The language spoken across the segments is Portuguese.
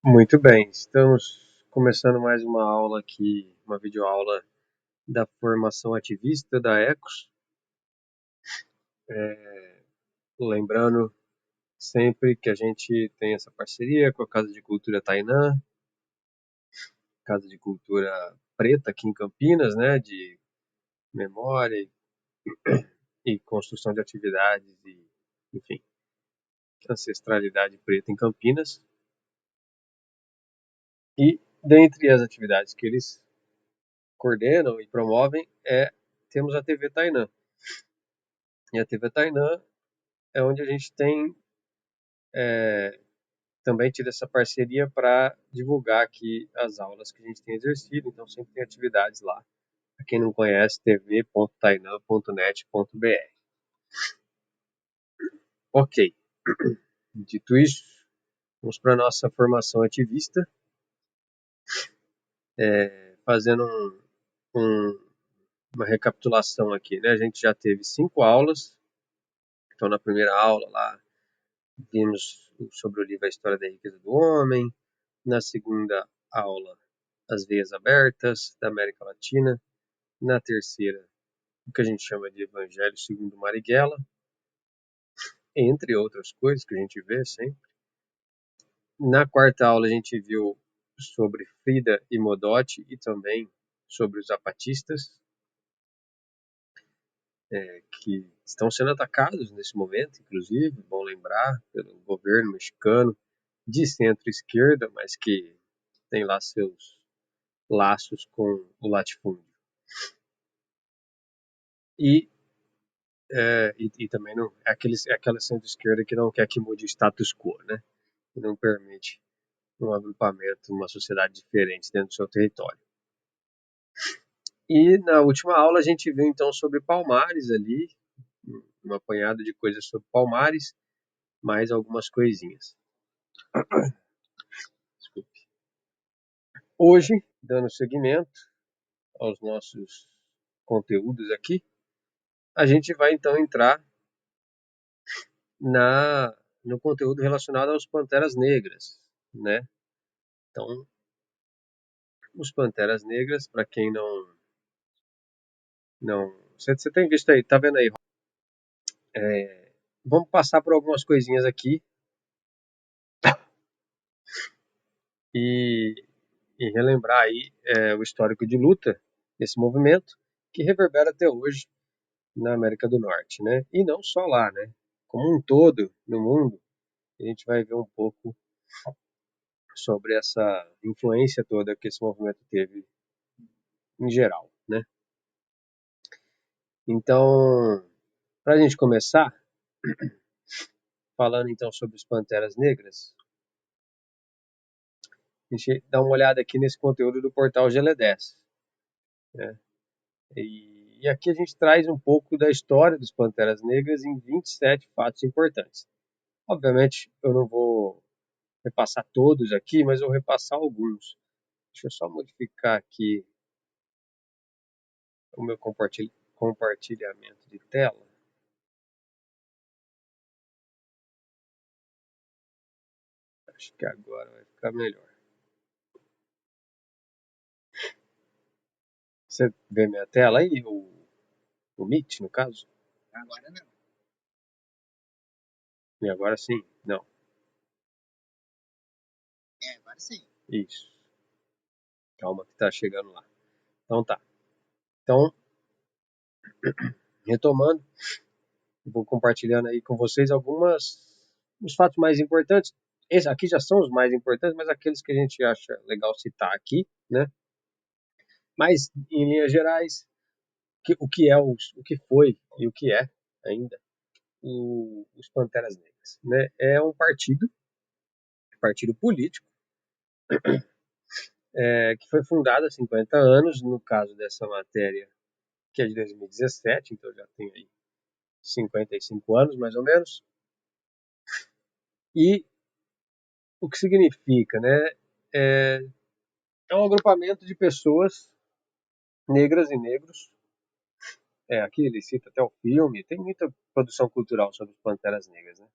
Muito bem, estamos começando mais uma aula aqui, uma videoaula da formação ativista da Ecos. Lembrando sempre que a gente tem essa parceria com a Casa de Cultura Tainã, Casa de Cultura Preta aqui em Campinas, né, de memória e construção de atividades e, enfim, ancestralidade preta em Campinas. E dentre as atividades que eles coordenam e promovem temos a TV Tainã. E a TV Tainã é onde a gente tem também tido essa parceria para divulgar aqui as aulas que a gente tem exercido, então sempre tem atividades lá. Para quem não conhece, tv.tainan.net.br. Ok, dito isso, vamos para a nossa formação ativista, fazendo uma recapitulação aqui, né? A gente já teve 5 aulas, então na primeira aula lá vimos sobre o livro A História da Riqueza do Homem, na segunda aula As Veias Abertas da América Latina, na terceira o que a gente chama de Evangelho segundo Marighella, entre outras coisas que a gente vê sempre. Na quarta aula a gente viu sobre Frida e Modotti e também sobre os zapatistas, que estão sendo atacados nesse momento, inclusive, bom lembrar, pelo governo mexicano de centro-esquerda, mas que tem lá seus laços com o latifúndio. E também não, aquela centro-esquerda que não quer que mude o status quo, né? Que não permite um agrupamento, uma sociedade diferente dentro do seu território. E na última aula a gente viu então sobre Palmares ali, um apanhado de coisas sobre Palmares, mais algumas coisinhas. Desculpe. Hoje, dando seguimento aos nossos conteúdos aqui, a gente vai então entrar no conteúdo relacionado aos Panteras Negras, né? Então, os Panteras Negras, para quem não, você tem visto aí, tá vendo aí? Vamos passar por algumas coisinhas aqui e, e relembrar aí o histórico de luta desse movimento que reverbera até hoje na América do Norte, né? E não só lá, né? Como um todo no mundo, a gente vai ver um pouco sobre essa influência toda que esse movimento teve em geral, né? Então, para a gente começar, falando então sobre os Panteras Negras, a gente dá uma olhada aqui nesse conteúdo do portal GL10, né? E aqui a gente traz um pouco da história dos Panteras Negras em 27 fatos importantes. Obviamente, eu não vou repassar todos aqui, mas eu vou repassar alguns. Deixa eu só modificar aqui o meu compartilhamento de tela. Acho que agora vai ficar melhor. Você vê minha tela aí, o Meet, no caso? Agora não. E agora sim? Não. Agora sim. Isso. Calma que tá chegando lá. Então tá. Então, retomando, vou compartilhando aí com vocês os fatos mais importantes. Esses aqui já são os mais importantes, mas aqueles que a gente acha legal citar aqui, né? Mas, em linhas gerais, o que foi e o que é ainda os Panteras Negras, né? É um partido político, que foi fundado há 50 anos, no caso dessa matéria, que é de 2017, então já tem aí 55 anos, mais ou menos. E o que significa, né? É, é um agrupamento de pessoas negras e negros. Aqui ele cita até o filme, tem muita produção cultural sobre as Panteras Negras, né?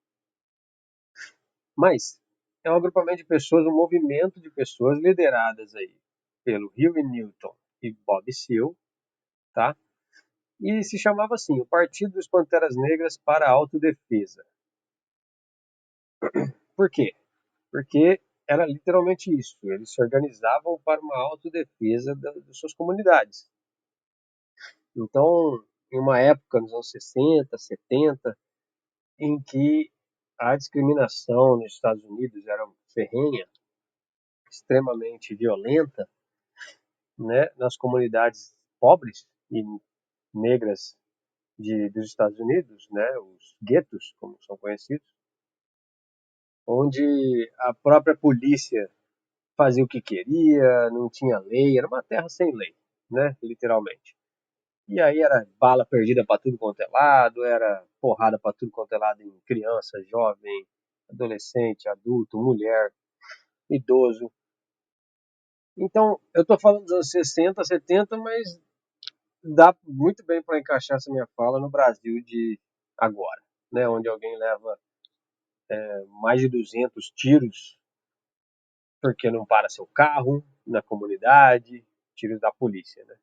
Mas é um agrupamento de pessoas, um movimento de pessoas lideradas aí pelo Huey Newton e Bob Seale, tá? E se chamava assim, o Partido dos Panteras Negras para a Autodefesa. Por quê? Porque era literalmente isso, eles se organizavam para uma autodefesa das suas comunidades. Então, em uma época, nos anos 60, 70, em que a discriminação nos Estados Unidos era ferrenha, extremamente violenta, né, nas comunidades pobres e negras dos Estados Unidos, né, os guetos, como são conhecidos, onde a própria polícia fazia o que queria, não tinha lei, era uma terra sem lei, né, literalmente. E aí era bala perdida para tudo quanto é lado, era porrada para tudo quanto é lado em criança, jovem, adolescente, adulto, mulher, idoso. Então, eu estou falando dos anos 60, 70, mas dá muito bem para encaixar essa minha fala no Brasil de agora, né, onde alguém leva mais de 200 tiros porque não para seu carro na comunidade, tiros da polícia, né?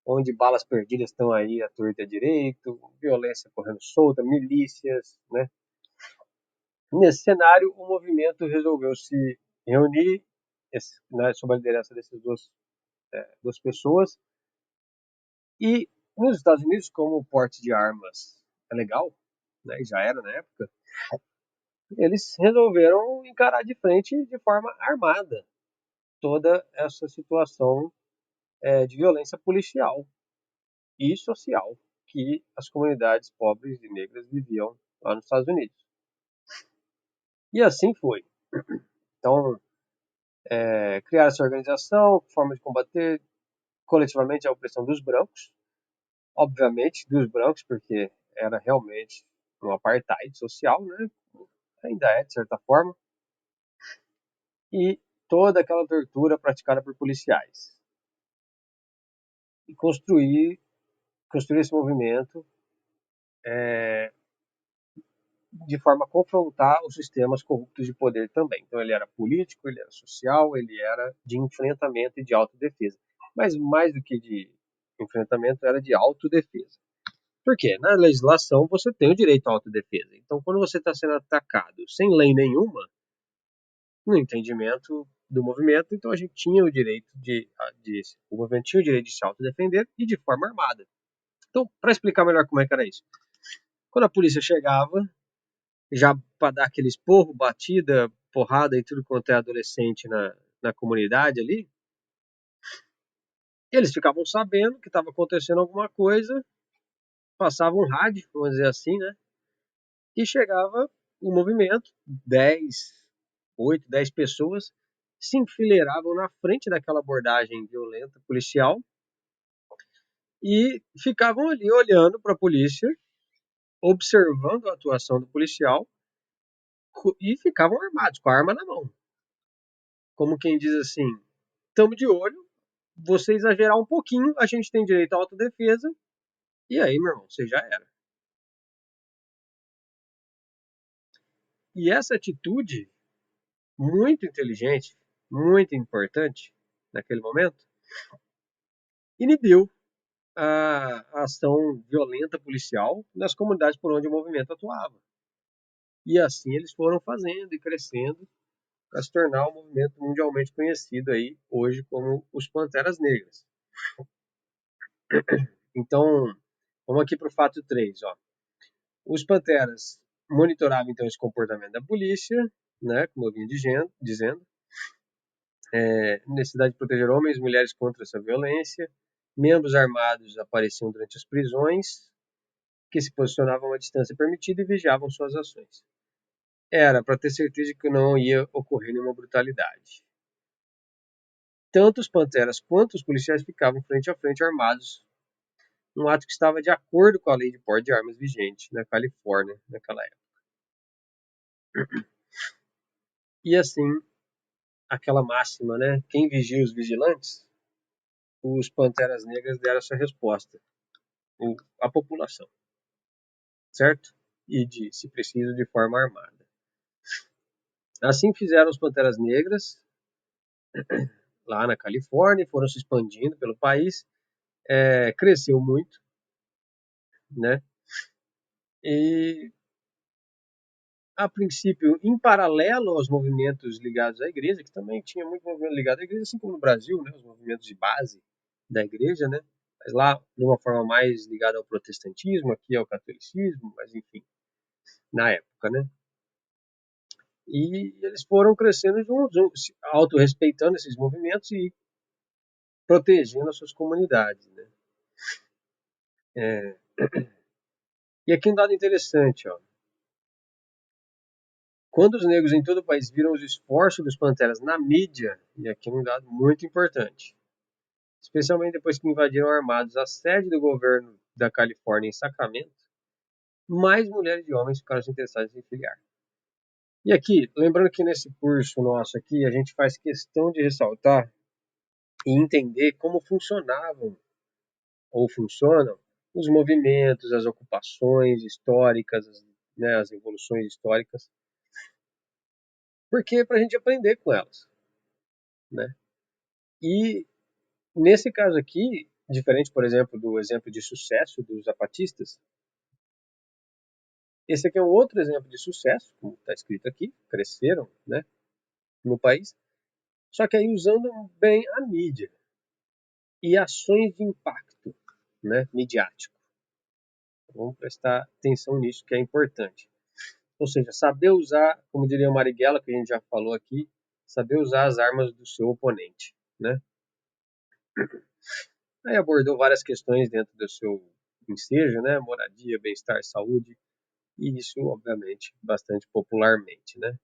Onde balas perdidas estão aí à torta e à direito, violência correndo solta, milícias, né? Nesse cenário, o movimento resolveu se reunir né, sob a liderança dessas duas pessoas. E nos Estados Unidos, como o porte de armas é legal, né, já era na época, eles resolveram encarar de frente de forma armada toda essa situação de violência policial e social que as comunidades pobres e negras viviam lá nos Estados Unidos. E assim foi. Então, criaram essa organização, forma de combater coletivamente a opressão dos brancos, obviamente dos brancos, porque era realmente um apartheid social, né? Ainda é, de certa forma, e toda aquela tortura praticada por policiais. E construir esse movimento de forma a confrontar os sistemas corruptos de poder também. Então ele era político, ele era social, ele era de enfrentamento e de autodefesa. Mas mais do que de enfrentamento, era de autodefesa. Por quê? Na legislação você tem o direito à autodefesa. Então quando você está sendo atacado sem lei nenhuma, no entendimento do movimento, então a gente tinha o direito o movimento tinha o direito de se autodefender e de forma armada. Então, para explicar melhor como é que era isso, quando a polícia chegava, já para dar aquele esporro, batida, porrada e tudo quanto é adolescente na comunidade ali, eles ficavam sabendo que estava acontecendo alguma coisa, passavam um rádio, vamos dizer assim, né? E chegava o movimento, 10 pessoas se enfileiravam na frente daquela abordagem violenta policial e ficavam ali olhando para a polícia, observando a atuação do policial e ficavam armados, com a arma na mão. Como quem diz assim, estamos de olho, você exagerar um pouquinho, a gente tem direito à autodefesa, e aí, meu irmão, você já era. E essa atitude, muito inteligente, muito importante, naquele momento, inibiu a ação violenta policial nas comunidades por onde o movimento atuava. E assim eles foram fazendo e crescendo para se tornar um movimento mundialmente conhecido aí hoje como os Panteras Negras. Então, vamos aqui para o fato 3. Ó. Os Panteras monitoravam então esse comportamento da polícia, né, como eu vinha dizendo, necessidade de proteger homens e mulheres contra essa violência. Membros armados apareciam durante as prisões, que se posicionavam à distância permitida e vigiavam suas ações. Era para ter certeza que não ia ocorrer nenhuma brutalidade. Tanto os panteras quanto os policiais ficavam frente a frente armados, um ato que estava de acordo com a lei de porte de armas vigente na Califórnia naquela época. E assim, aquela máxima, né? Quem vigia os vigilantes? Os Panteras Negras deram essa resposta. A população, certo? E se preciso, de forma armada. Assim fizeram os Panteras Negras lá na Califórnia, foram se expandindo pelo país, cresceu muito, né? E a princípio, em paralelo aos movimentos ligados à igreja, que também tinha muito movimento ligado à igreja, assim como no Brasil, né, os movimentos de base da igreja, né, mas lá de uma forma mais ligada ao protestantismo, aqui ao catolicismo, mas enfim, na época, né. E eles foram crescendo juntos, auto-respeitando esses movimentos e protegendo as suas comunidades, né. É, e aqui um dado interessante, ó. Quando os negros em todo o país viram os esforços dos Panteras na mídia, e aqui um dado muito importante, especialmente depois que invadiram armados a sede do governo da Califórnia em Sacramento, mais mulheres e homens ficaram interessados em filiar. E aqui, lembrando que nesse curso nosso aqui, a gente faz questão de ressaltar e entender como funcionavam ou funcionam os movimentos, as ocupações históricas, né, as evoluções históricas, porque é para a gente aprender com elas, né? E nesse caso aqui, diferente, por exemplo, do exemplo de sucesso dos zapatistas, esse aqui é um outro exemplo de sucesso, como está escrito aqui, cresceram, né, no país, só que aí usando bem a mídia e ações de impacto, né, midiático. Vamos prestar atenção nisso que é importante. Ou seja, saber usar, como diria o Marighella, que a gente já falou aqui, saber usar as armas do seu oponente, né? Aí abordou várias questões dentro do seu ensejo, né? Moradia, bem-estar, saúde, e isso, obviamente, bastante popularmente, né?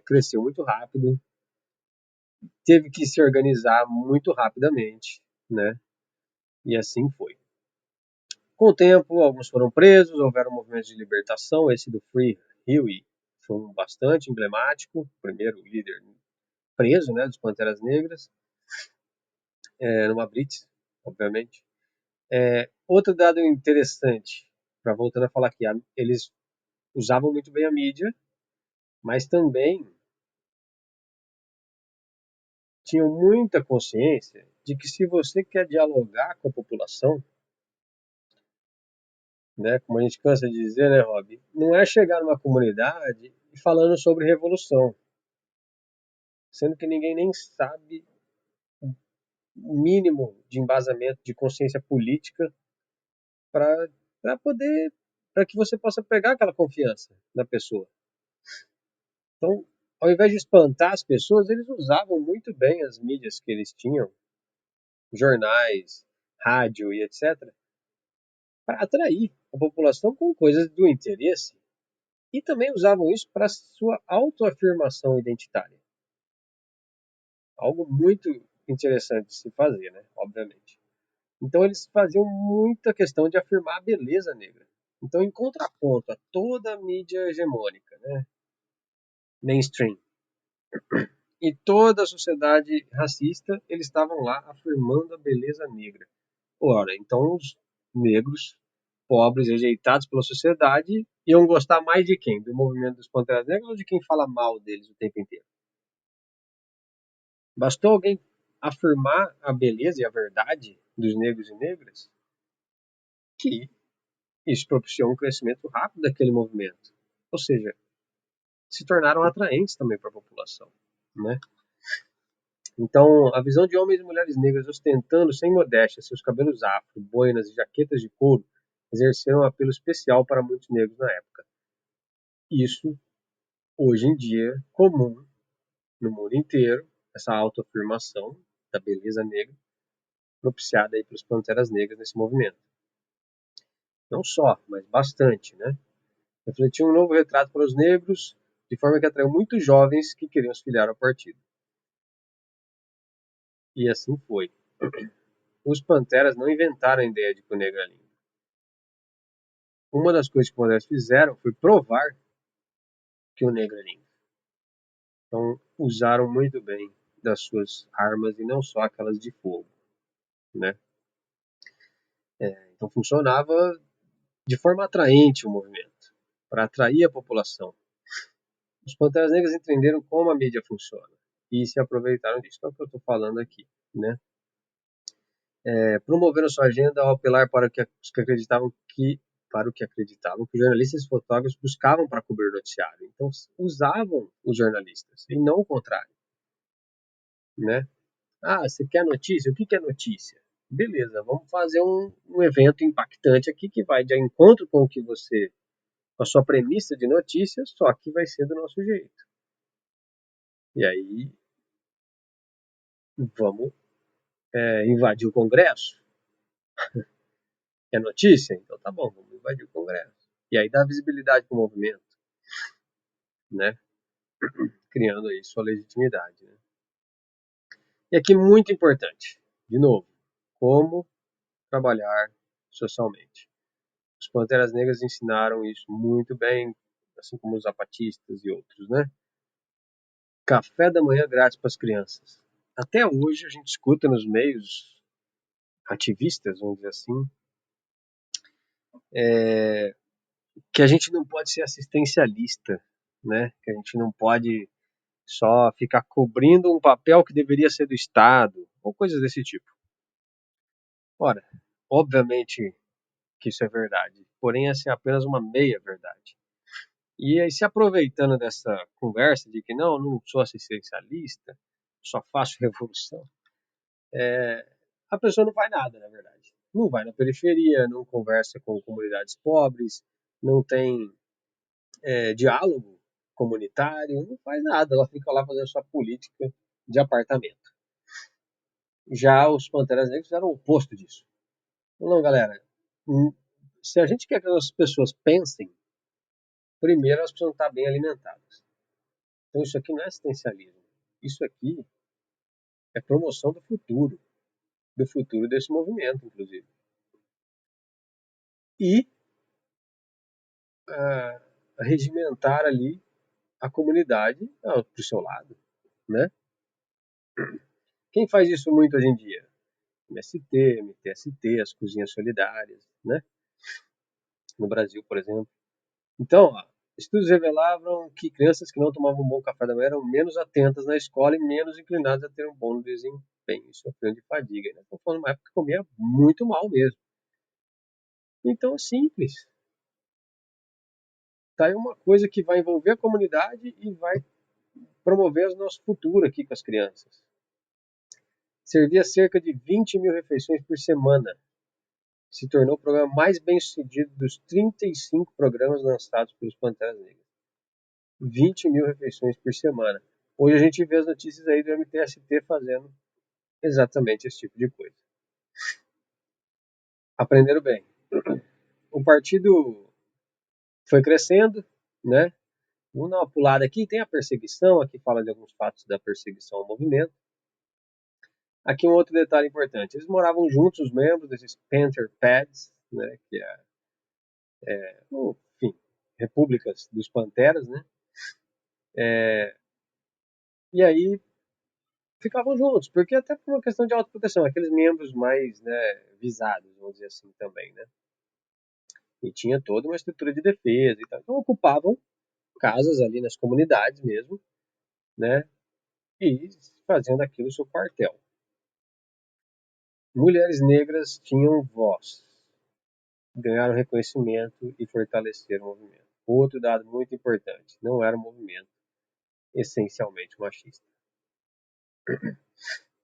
Cresceu muito rápido, teve que se organizar muito rapidamente, né? E assim foi. Com o tempo, alguns foram presos, houveram movimentos de libertação. Esse do Free Huey foi um bastante emblemático, o primeiro líder preso, né, dos Panteras Negras, numa blitz, obviamente. Outro dado interessante, para voltando a falar aqui, eles usavam muito bem a mídia, mas também tinham muita consciência de que se você quer dialogar com a população, né, como a gente cansa de dizer, né, Rob, não é chegar numa comunidade e falando sobre revolução, sendo que ninguém nem sabe o mínimo de embasamento, de consciência política para poder, para que você possa pegar aquela confiança na pessoa. Então, ao invés de espantar as pessoas, eles usavam muito bem as mídias que eles tinham, jornais, rádio e etc., para atrair a população com coisas do interesse e também usavam isso para sua autoafirmação identitária. Algo muito interessante de se fazer, né? Obviamente. Então eles faziam muita questão de afirmar a beleza negra. Então, em contraponto a toda a mídia hegemônica, né, mainstream, e toda a sociedade racista, eles estavam lá afirmando a beleza negra. Ora, então os negros, pobres, rejeitados pela sociedade, iam gostar mais de quem? Do movimento dos Panteras Negras ou de quem fala mal deles o tempo inteiro? Bastou alguém afirmar a beleza e a verdade dos negros e negras que isso propiciou um crescimento rápido daquele movimento. Ou seja, se tornaram atraentes também para a população, né? Então, a visão de homens e mulheres negras ostentando sem modéstia seus cabelos afro, boinas e jaquetas de couro exerceram um apelo especial para muitos negros na época. Isso, hoje em dia, é comum no mundo inteiro, essa autoafirmação da beleza negra, propiciada aí pelos Panteras Negras nesse movimento. Não só, mas bastante, né? Refletiu um novo retrato para os negros, de forma que atraiu muitos jovens que queriam se filiar ao partido. E assim foi. Os Panteras não inventaram a ideia de que o negro é lindo. Uma das coisas que os Panteras fizeram foi provar que o negro é lindo. Então, usaram muito bem das suas armas e não só aquelas de fogo, né? Então, funcionava de forma atraente o movimento, para atrair a população. Os Panteras Negras entenderam como a mídia funciona e se aproveitaram disso. É o que eu estou falando aqui, né? Promoveram sua agenda ao apelar para o que acreditavam que jornalistas e fotógrafos buscavam para cobrir o noticiário. Então, usavam os jornalistas e não o contrário, né? Ah, você quer notícia? O que é notícia? Beleza, vamos fazer um evento impactante aqui que vai de encontro com o que você, com a sua premissa de notícias, só que vai ser do nosso jeito. E aí, vamos invadir o Congresso? É notícia? Então tá bom, vamos invadir o Congresso. E aí dá visibilidade para o movimento, né? Criando aí sua legitimidade. Né? E aqui muito importante, de novo, como trabalhar socialmente. Os Panteras Negras ensinaram isso muito bem, assim como os zapatistas e outros, né? Café da manhã grátis para as crianças. Até hoje a gente escuta nos meios ativistas, vamos dizer assim, que a gente não pode ser assistencialista, né? Que a gente não pode só ficar cobrindo um papel que deveria ser do Estado, ou coisas desse tipo. Ora, obviamente que isso é verdade, porém essa é apenas uma meia verdade. E aí, se aproveitando dessa conversa de que não sou assistencialista, só faço revolução, a pessoa não faz nada, na verdade. Não vai na periferia, não conversa com comunidades pobres, não tem diálogo comunitário, não faz nada, ela fica lá fazendo sua política de apartamento. Já os Panteras Negras fizeram o oposto disso. Não, galera, se a gente quer que as pessoas pensem, primeiro elas precisam estar bem alimentadas. Então isso aqui não é assistencialismo. Isso aqui é promoção do futuro desse movimento, inclusive. E regimentar ali a comunidade para o seu lado, né? Quem faz isso muito hoje em dia? MST, MTST, as cozinhas solidárias, né? No Brasil, por exemplo. Então, estudos revelavam que crianças que não tomavam um bom café da manhã eram menos atentas na escola e menos inclinadas a ter um bom desempenho, sofrendo de fadiga. Estou falando de uma época que comia muito mal mesmo. Então, é simples. Tá aí uma coisa que vai envolver a comunidade e vai promover o nosso futuro aqui com as crianças. Servia cerca de 20 mil refeições por semana. Se tornou o programa mais bem sucedido dos 35 programas lançados pelos Panteras Negras. 20 mil refeições por semana. Hoje a gente vê as notícias aí do MTST fazendo exatamente esse tipo de coisa. Aprenderam bem. O partido foi crescendo, né? Vamos dar uma pulada aqui, tem a perseguição, aqui fala de alguns fatos da perseguição ao movimento. Aqui um outro detalhe importante, eles moravam juntos, os membros desses Panther Pads, né, que enfim, repúblicas dos Panteras, né, e aí ficavam juntos, porque até por uma questão de autoproteção, aqueles membros mais, né, visados, vamos dizer assim também, né, e tinha toda uma estrutura de defesa e tal, então ocupavam casas ali nas comunidades mesmo, né, e faziam daquilo seu quartel. Mulheres negras tinham voz, ganharam reconhecimento e fortaleceram o movimento. Outro dado muito importante, não era um movimento essencialmente machista.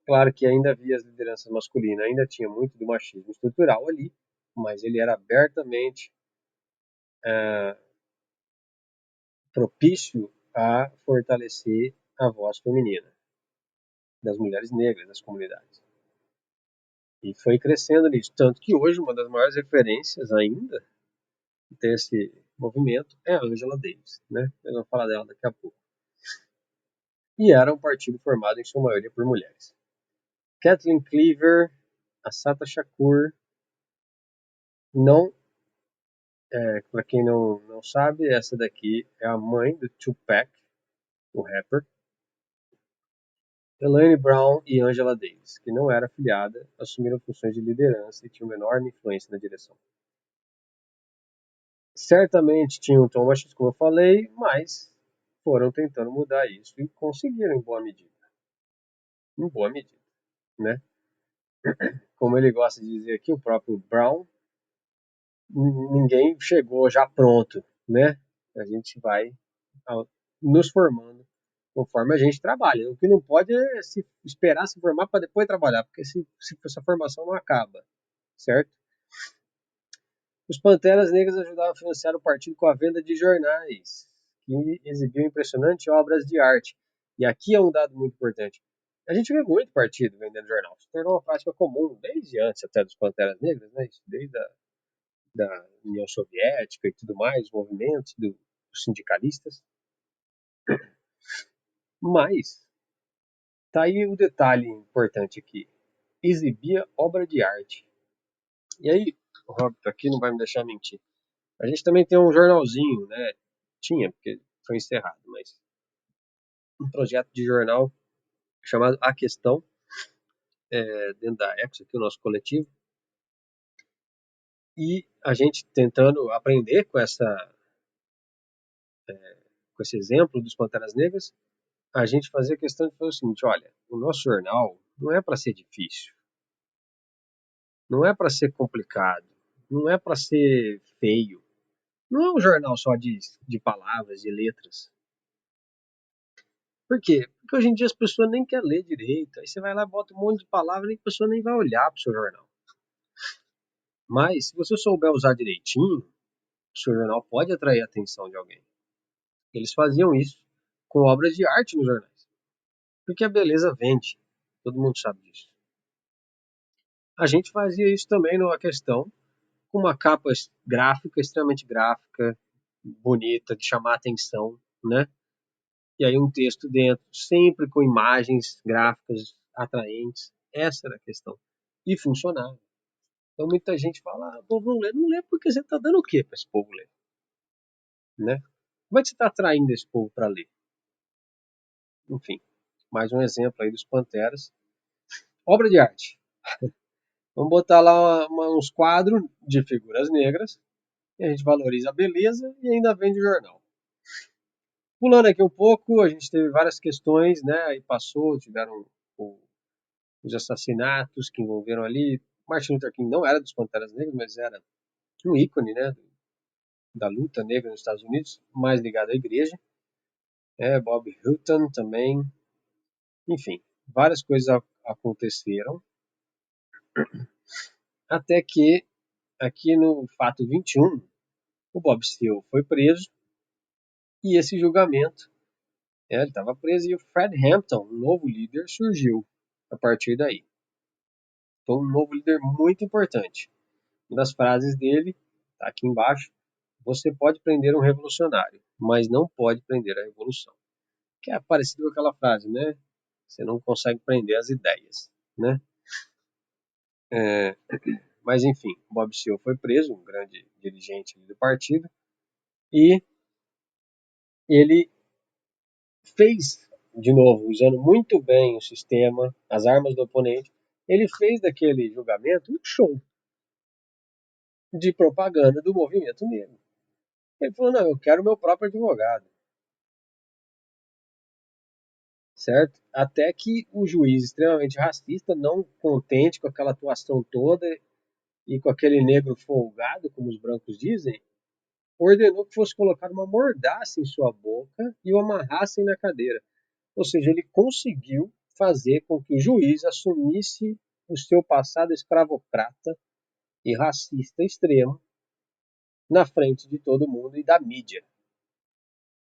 Claro que ainda havia as lideranças masculinas, ainda tinha muito do machismo estrutural ali, mas ele era abertamente propício a fortalecer a voz feminina das mulheres negras das comunidades. E foi crescendo nisso, tanto que hoje uma das maiores referências ainda desse movimento é a Angela Davis, né? Eu vou falar dela daqui a pouco. E era um partido formado em sua maioria por mulheres. Kathleen Cleaver, Assata Shakur, não, para quem não sabe, essa daqui é a mãe do Tupac, o rapper, Elaine Brown e Angela Davis, que não era afiliada, assumiram funções de liderança e tinham uma enorme influência na direção. Certamente tinha um tom machista, como eu falei, mas foram tentando mudar isso e conseguiram em boa medida. Em boa medida, né? Como ele gosta de dizer aqui, o próprio Brown, ninguém chegou já pronto, né? A gente vai nos formando conforme a gente trabalha. O que não pode é se esperar se formar para depois trabalhar, porque se essa formação não acaba, certo? Os Panteras Negras ajudaram a financiar o partido com a venda de jornais, que exibiam impressionantes obras de arte. E aqui é um dado muito importante. A gente vê muito partido vendendo jornal. Se tornou uma prática comum, desde antes até dos Panteras Negras, né? Desde da União Soviética e tudo mais, movimentos dos sindicalistas. Mas, tá aí o detalhe importante aqui. Exibia obra de arte. E aí, o Roberto aqui não vai me deixar mentir. A gente também tem um jornalzinho, né? Tinha, porque foi encerrado, mas um projeto de jornal chamado A Questão, dentro da Exo, aqui o nosso coletivo, e a gente tentando aprender com esse exemplo dos Panteras Negras, a gente fazia questão de fazer o seguinte: olha, o nosso jornal não é para ser difícil, não é para ser complicado, não é para ser feio, não é um jornal só de palavras, de letras. Por quê? Porque hoje em dia as pessoas nem querem ler direito. Aí você vai lá, bota um monte de palavras e a pessoa nem vai olhar para o seu jornal. Mas, se você souber usar direitinho, o seu jornal pode atrair a atenção de alguém. Eles faziam isso com obras de arte nos jornais. Porque a beleza vende. Todo mundo sabe disso. A gente fazia isso também numa questão com uma capa gráfica, extremamente gráfica, bonita, de chamar a atenção, né? E aí um texto dentro, sempre com imagens gráficas atraentes. Essa era a questão. E funcionava. Então muita gente fala, o povo não lê. Não lê porque você está dando o quê para esse povo ler? Né? Como é que você está atraindo esse povo para ler? Enfim, mais um exemplo aí dos Panteras. Obra de arte. Vamos botar lá uns quadros de figuras negras, e a gente valoriza a beleza e ainda vende o jornal. Pulando aqui um pouco, a gente teve várias questões, né? Aí passou, tiveram os assassinatos que envolveram ali. Martin Luther King não era dos Panteras Negras, mas era um ícone, né? Da luta negra nos Estados Unidos, mais ligado à igreja. Bob Hutton também. Enfim, várias coisas aconteceram. Até que, aqui no fato 21, o Bob Steele foi preso. E esse julgamento, ele estava preso e o Fred Hampton, um novo líder, surgiu a partir daí. Foi um novo líder muito importante. Uma das frases dele, está aqui embaixo: você pode prender um revolucionário, mas não pode prender a revolução. Que é parecido com aquela frase, né? Você não consegue prender as ideias, né? Mas enfim, Bob Seale foi preso, um grande dirigente do partido, e ele fez, de novo, usando muito bem o sistema, as armas do oponente, ele fez daquele julgamento um show de propaganda do movimento negro. Ele falou, não, eu quero meu próprio advogado. Certo? Até que o juiz extremamente racista, não contente com aquela atuação toda e com aquele negro folgado, como os brancos dizem, ordenou que fosse colocada uma mordaça em sua boca e o amarrassem na cadeira. Ou seja, ele conseguiu fazer com que o juiz assumisse o seu passado escravocrata e racista extremo na frente de todo mundo e da mídia.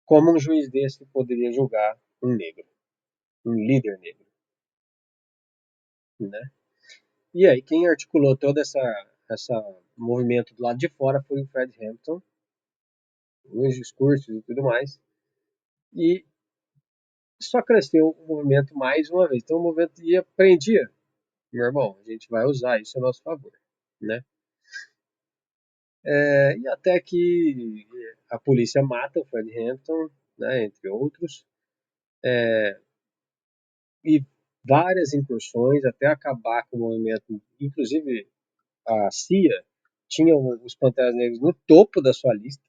Como um juiz desse poderia julgar um negro, um líder negro, né? E aí quem articulou todo essa movimento do lado de fora foi o Fred Hampton, os discursos e tudo mais. E só cresceu o movimento mais uma vez. Então o movimento aprendia, meu irmão, a gente vai usar isso a nosso favor, né? E até que a polícia mata o Fred Hampton, né, entre outros, e várias incursões até acabar com o movimento. Inclusive a CIA tinha os Panteras Negras no topo da sua lista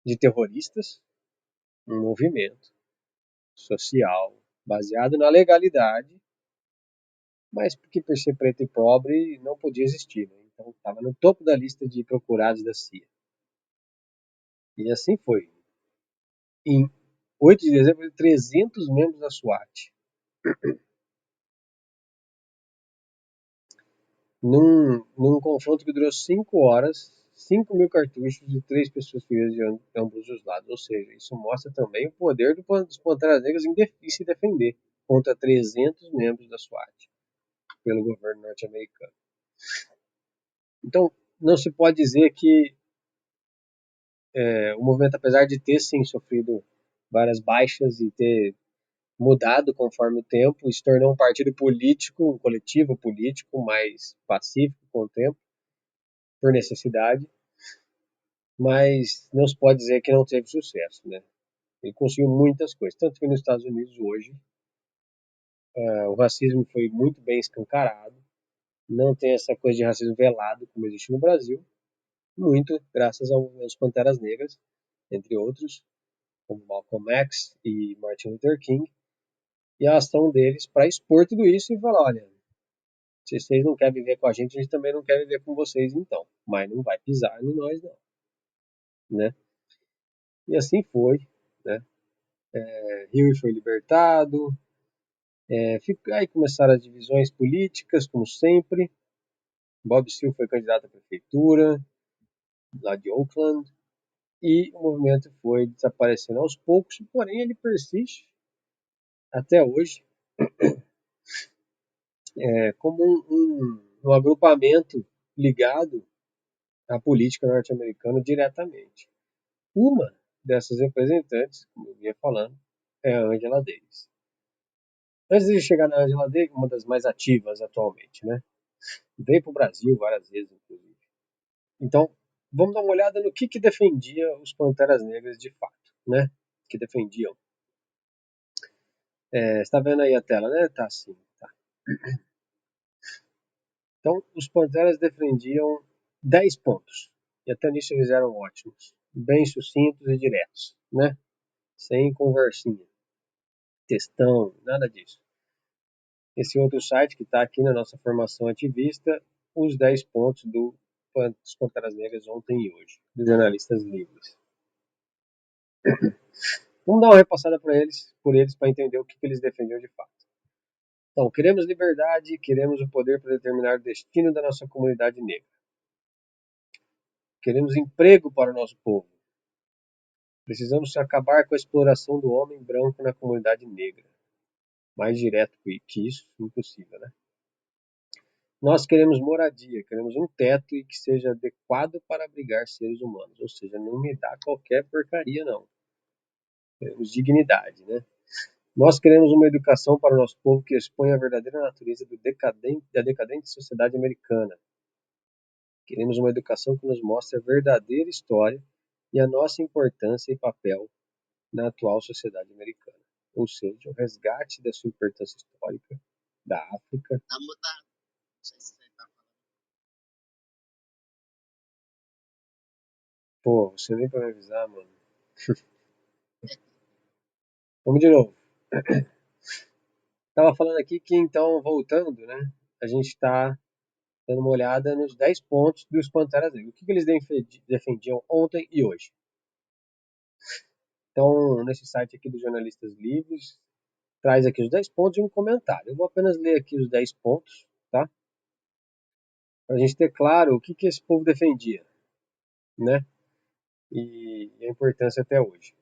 de terroristas, um movimento social baseado na legalidade, mas que por ser preto e pobre não podia existir, né? Então estava no topo da lista de procurados da CIA. E assim foi. Em 8 de dezembro, 300 membros da SWAT, num confronto que durou 5 horas, 5.000 cartuchos e 3 pessoas feridas de ambos os lados. Ou seja, isso mostra também o poder dos Panteras Negras em se defender contra 300 membros da SWAT pelo governo norte-americano. Então, não se pode dizer que o movimento, apesar de ter sim sofrido várias baixas e ter mudado conforme o tempo, se tornou um partido político, um coletivo político mais pacífico com o tempo, por necessidade, mas não se pode dizer que não teve sucesso, né? Ele conseguiu muitas coisas, tanto que nos Estados Unidos hoje o racismo foi muito bem escancarado, não tem essa coisa de racismo velado como existe no Brasil, muito graças aos Panteras Negras, entre outros, como Malcolm X e Martin Luther King, e a ação deles para expor tudo isso e falar, olha, se vocês não querem viver com a gente também não quer viver com vocês então, mas não vai pisar em nós não, né? E assim foi, né? Huey foi libertado, aí começaram as divisões políticas, como sempre. Bob Seale foi candidato à prefeitura, lá de Oakland, e o movimento foi desaparecendo aos poucos, porém ele persiste até hoje como um agrupamento ligado à política norte-americana diretamente. Uma dessas representantes, como eu vinha falando, é a Angela Davis. Antes de chegar na Angela Davis, uma das mais ativas atualmente, né? Veio para o Brasil várias vezes, inclusive. Então, vamos dar uma olhada no que defendia os Panteras Negras de fato, né? Que defendiam. Você está vendo aí a tela, né? Tá assim. Tá. Então, os Panteras defendiam 10 pontos. E até nisso eles eram ótimos. Bem sucintos e diretos, né? Sem conversinha, textão, nada disso. Esse outro site que está aqui na nossa formação ativista, os 10 pontos dos Panteras Negras ontem e hoje, dos jornalistas livres. Vamos dar uma repassada por eles para entender o que eles defendiam de fato. Então, queremos liberdade, queremos o poder para determinar o destino da nossa comunidade negra. Queremos emprego para o nosso povo. Precisamos acabar com a exploração do homem branco na comunidade negra. Mais direto que isso, impossível, né? Nós queremos moradia, queremos um teto e que seja adequado para abrigar seres humanos. Ou seja, não me dá qualquer porcaria, não. Queremos dignidade, né? Nós queremos uma educação para o nosso povo que expõe a verdadeira natureza da decadente sociedade americana. Queremos uma educação que nos mostre a verdadeira história e a nossa importância e papel na atual sociedade americana. Ou seja, o resgate da sua importância histórica da África. Tá mudado. Não sei se você tá falando. Pô, você nem pra me avisar, mano. Vamos de novo. Tava falando aqui que então, voltando, né? A gente está dando uma olhada nos 10 pontos dos Panteras Negras. O que eles defendiam ontem e hoje. Então, nesse site aqui dos jornalistas livres, traz aqui os 10 pontos e um comentário. Eu vou apenas ler aqui os 10 pontos, tá? Para a gente ter claro o que esse povo defendia, né? E a importância até hoje.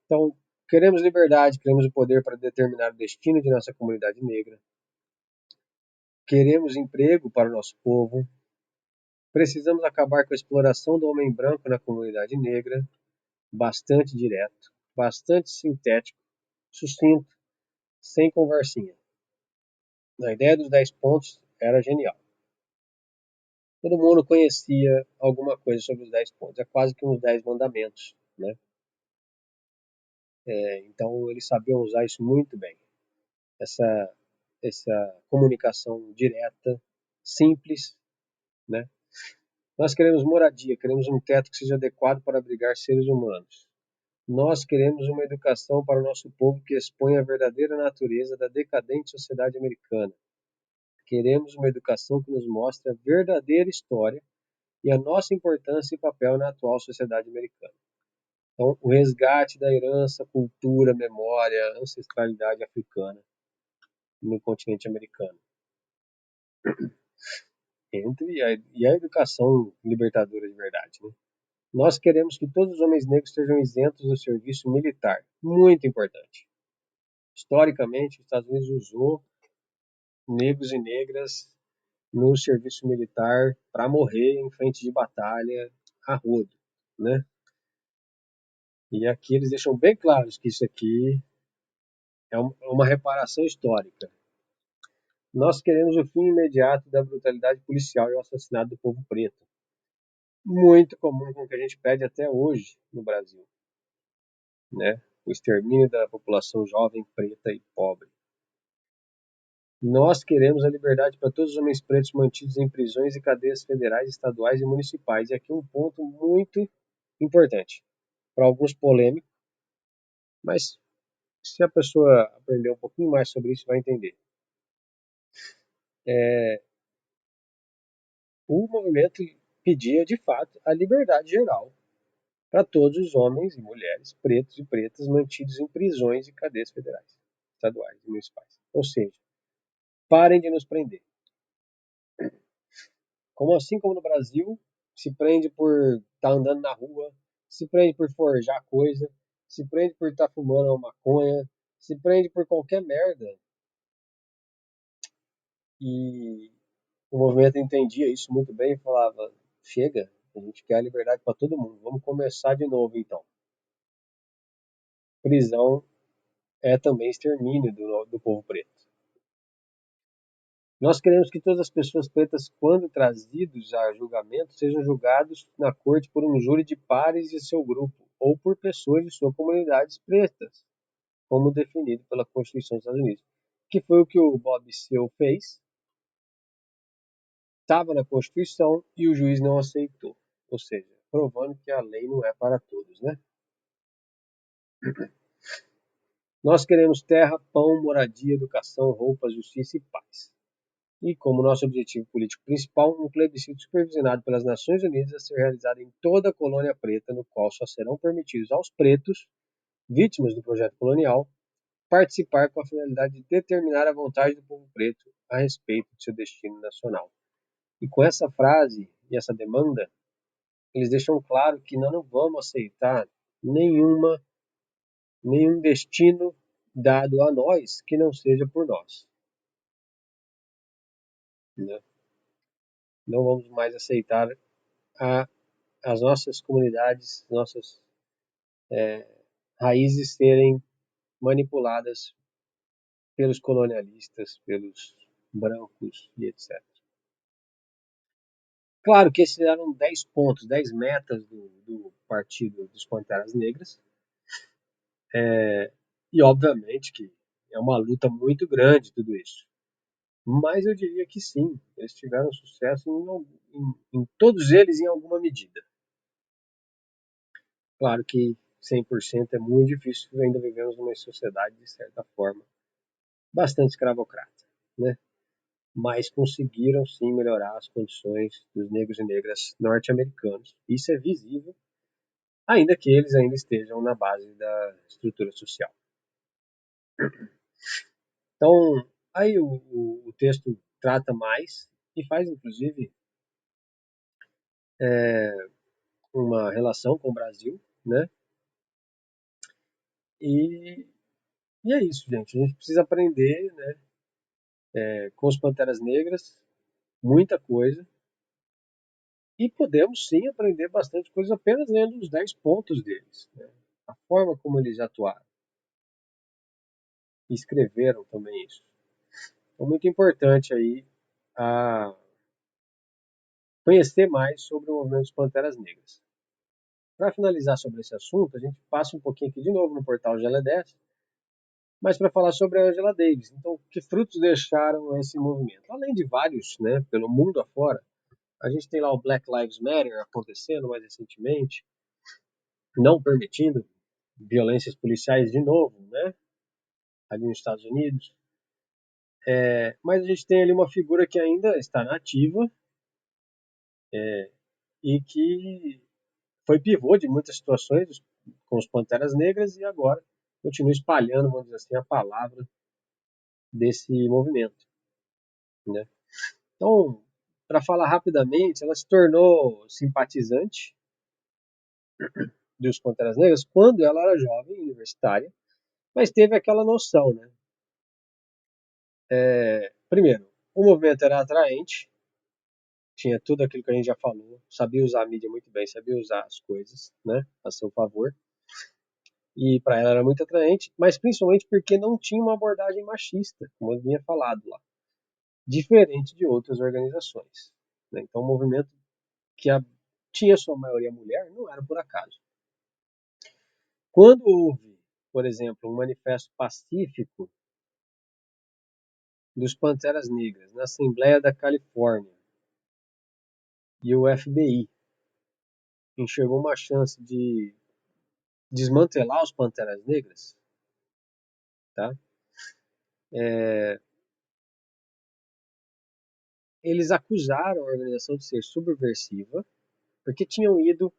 Então, queremos liberdade, queremos o poder para determinar o destino de nossa comunidade negra. Queremos emprego para o nosso povo. Precisamos acabar com a exploração do homem branco na comunidade negra. Bastante direto, bastante sintético, sucinto, sem conversinha. A ideia dos 10 pontos era genial. Todo mundo conhecia alguma coisa sobre os 10 pontos. É quase que uns 10 mandamentos, né? Então eles sabiam usar isso muito bem. Essa, essa comunicação direta, simples, né? Nós queremos moradia, queremos um teto que seja adequado para abrigar seres humanos. Nós queremos uma educação para o nosso povo que exponha a verdadeira natureza da decadente sociedade americana. Queremos uma educação que nos mostre a verdadeira história e a nossa importância e papel na atual sociedade americana. Então, o resgate da herança, cultura, memória, ancestralidade africana no continente americano. E a educação libertadora de verdade, né? Nós queremos que todos os homens negros sejam isentos do serviço militar. Muito importante. Historicamente, os Estados Unidos usou negros e negras no serviço militar para morrer em frente de batalha a rodo, né? E aqui eles deixam bem claros que isso aqui é uma reparação histórica. Nós queremos o fim imediato da brutalidade policial e o assassinato do povo preto. Muito comum com o que a gente pede até hoje no Brasil, né? O extermínio da população jovem, preta e pobre. Nós queremos a liberdade para todos os homens pretos mantidos em prisões e cadeias federais, estaduais e municipais. E aqui um ponto muito importante, para alguns polêmico, mas se a pessoa aprender um pouquinho mais sobre isso, vai entender. O movimento pedia, de fato, a liberdade geral para todos os homens e mulheres, pretos e pretas, mantidos em prisões e cadeias federais, estaduais e municipais. Ou seja, parem de nos prender. Como assim como no Brasil, se prende por estar andando na rua, se prende por forjar coisa, se prende por estar fumando uma maconha, se prende por qualquer merda. E o movimento entendia isso muito bem e falava: chega, a gente quer a liberdade para todo mundo, vamos começar de novo então. Prisão é também extermínio do povo preto. Nós queremos que todas as pessoas pretas, quando trazidos a julgamento, sejam julgados na corte por um júri de pares de seu grupo ou por pessoas de sua comunidade pretas, como definido pela Constituição dos Estados Unidos, que foi o que o Bob Seale fez. Estava na Constituição e o juiz não aceitou, ou seja, provando que a lei não é para todos, né? Nós queremos terra, pão, moradia, educação, roupas, justiça e paz. E como nosso objetivo político principal, um plebiscito supervisionado pelas Nações Unidas a ser realizado em toda a colônia preta, no qual só serão permitidos aos pretos, vítimas do projeto colonial, participar com a finalidade de determinar a vontade do povo preto a respeito de seu destino nacional. E com essa frase e essa demanda, eles deixam claro que nós não vamos aceitar nenhum destino dado a nós que não seja por nós, né? Não vamos mais aceitar a as nossas comunidades, nossas raízes serem manipuladas pelos colonialistas, pelos brancos e etc. Claro que esses eram 10 pontos, 10 metas do Partido dos Panteras Negras, e obviamente que é uma luta muito grande tudo isso. Mas eu diria que sim, eles tiveram sucesso em todos eles em alguma medida. Claro que 100% é muito difícil, ainda vivemos numa sociedade, de certa forma, bastante escravocrata, né? Mas conseguiram sim melhorar as condições dos negros e negras norte-americanos. Isso é visível, ainda que eles ainda estejam na base da estrutura social. Então, aí o texto trata mais e faz, inclusive, uma relação com o Brasil, né? E, e é isso, gente. A gente precisa aprender, né, com os Panteras Negras, muita coisa. E podemos sim aprender bastante coisa apenas lendo os 10 pontos deles, né? A forma como eles atuaram e escreveram também isso. É muito importante aí a conhecer mais sobre o movimento dos Panteras Negras. Para finalizar sobre esse assunto, a gente passa um pouquinho aqui de novo no portal GL10, mas para falar sobre a Angela Davis. Então, que frutos deixaram esse movimento? Além de vários, né, pelo mundo afora, a gente tem lá o Black Lives Matter acontecendo mais recentemente, não permitindo violências policiais de novo, né? Ali nos Estados Unidos. Mas a gente tem ali uma figura que ainda está nativa e que foi pivô de muitas situações com os Panteras Negras e agora continua espalhando, vamos dizer assim, a palavra desse movimento, né? Então, para falar rapidamente, ela se tornou simpatizante dos Panteras Negras quando ela era jovem, universitária, mas teve aquela noção, né? Primeiro, o movimento era atraente, tinha tudo aquilo que a gente já falou, sabia usar a mídia muito bem, sabia usar as coisas, né, a seu favor, e para ela era muito atraente, mas principalmente porque não tinha uma abordagem machista, como eu vinha falado lá, diferente de outras organizações, né? Então, o movimento que tinha sua maioria mulher não era por acaso. Quando houve, por exemplo, um manifesto pacífico dos Panteras Negras na Assembleia da Califórnia e o FBI enxergou uma chance de desmantelar os Panteras Negras, tá? Eles acusaram a organização de ser subversiva porque tinham ido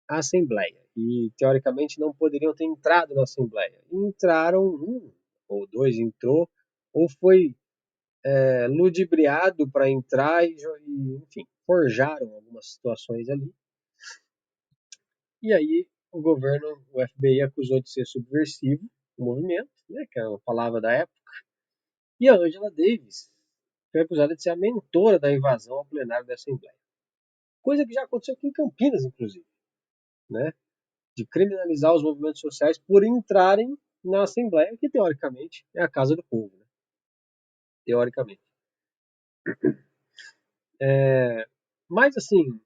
à Assembleia e, teoricamente, não poderiam ter entrado na Assembleia. E entraram, um ou dois entrou, ou foi ludibriado para entrar e, enfim, forjaram algumas situações ali. E aí o governo, o FBI, acusou de ser subversivo o movimento, né, que é uma palavra da época, e a Angela Davis foi acusada de ser a mentora da invasão ao plenário da Assembleia. Coisa que já aconteceu aqui em Campinas, inclusive, né, de criminalizar os movimentos sociais por entrarem na Assembleia, que teoricamente é a casa do povo, né? Teoricamente. Mas assim,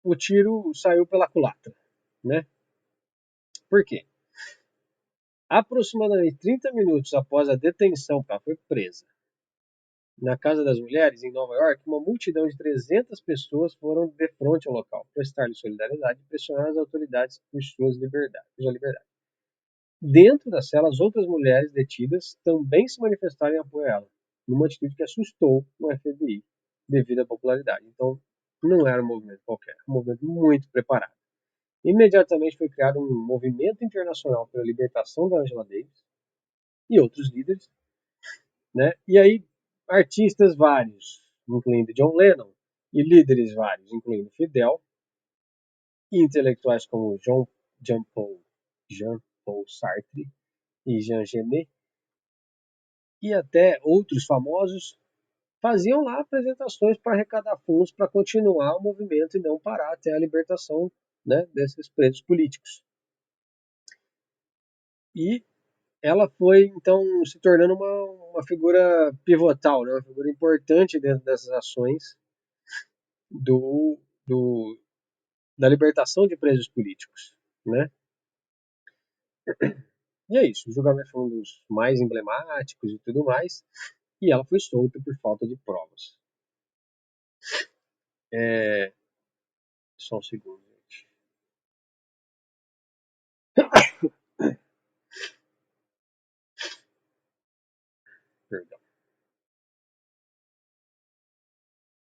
o tiro saiu pela culatra, né? Por quê? Aproximadamente 30 minutos após a detenção, ela foi presa, na Casa das Mulheres, em Nova York, uma multidão de 300 pessoas foram de frente ao local, prestar-lhe solidariedade e pressionar as autoridades por sua liberdade. Dentro da cela, as outras mulheres detidas também se manifestaram em apoio a ela, numa atitude que assustou o FBI devido à popularidade. Então, não era um movimento qualquer, era um movimento muito preparado. Imediatamente foi criado um movimento internacional pela libertação da Angela Davis e outros líderes, né? E aí, artistas vários, incluindo John Lennon, e líderes vários, incluindo Fidel, e intelectuais como Jean-Paul Sartre e Jean Genet, e até outros famosos, faziam lá apresentações para arrecadar fundos para continuar o movimento e não parar até a libertação, né, desses presos políticos. E ela foi, então, se tornando uma figura pivotal, né, uma figura importante dentro dessas ações do, do, da libertação de presos políticos, né? E é isso, o julgamento foi um dos mais emblemáticos e tudo mais, e ela foi solta por falta de provas. Só um segundo, gente. Perdão.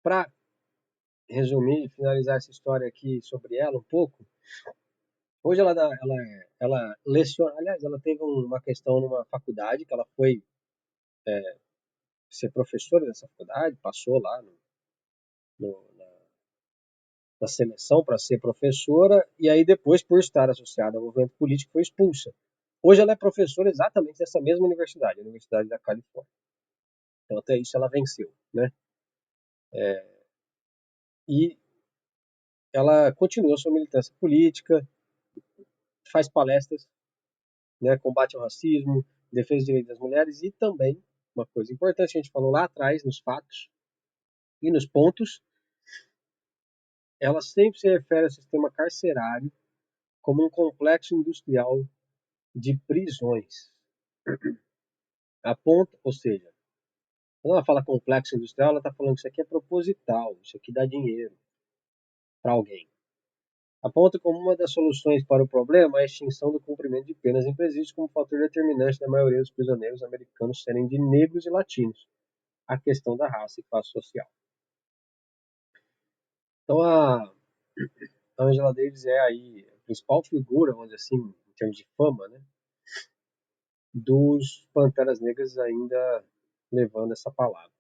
Para resumir e finalizar essa história aqui sobre ela um pouco, hoje ela leciona, aliás, ela teve uma questão numa faculdade que ela foi ser professora dessa faculdade, passou lá na seleção para ser professora e aí depois, por estar associada ao movimento político, foi expulsa. Hoje ela é professora exatamente dessa mesma universidade, a Universidade da Califórnia. Então até isso ela venceu, né? E ela continua sua militância política, faz palestras, né, combate ao racismo, defesa dos direitos das mulheres e também, uma coisa importante, a gente falou lá atrás, nos fatos e nos pontos, ela sempre se refere ao sistema carcerário como um complexo industrial de prisões. Aponta, ou seja, quando ela fala complexo industrial, ela está falando que isso aqui é proposital, isso aqui dá dinheiro para alguém. aponta como uma das soluções para o problema a extinção do cumprimento de penas em presídios como fator determinante da maioria dos prisioneiros americanos serem de negros e latinos, a questão da raça e classe social. Então a Angela Davis é aí a principal figura, vamos dizer assim, em termos de fama, né, dos Panteras Negras ainda levando essa palavra.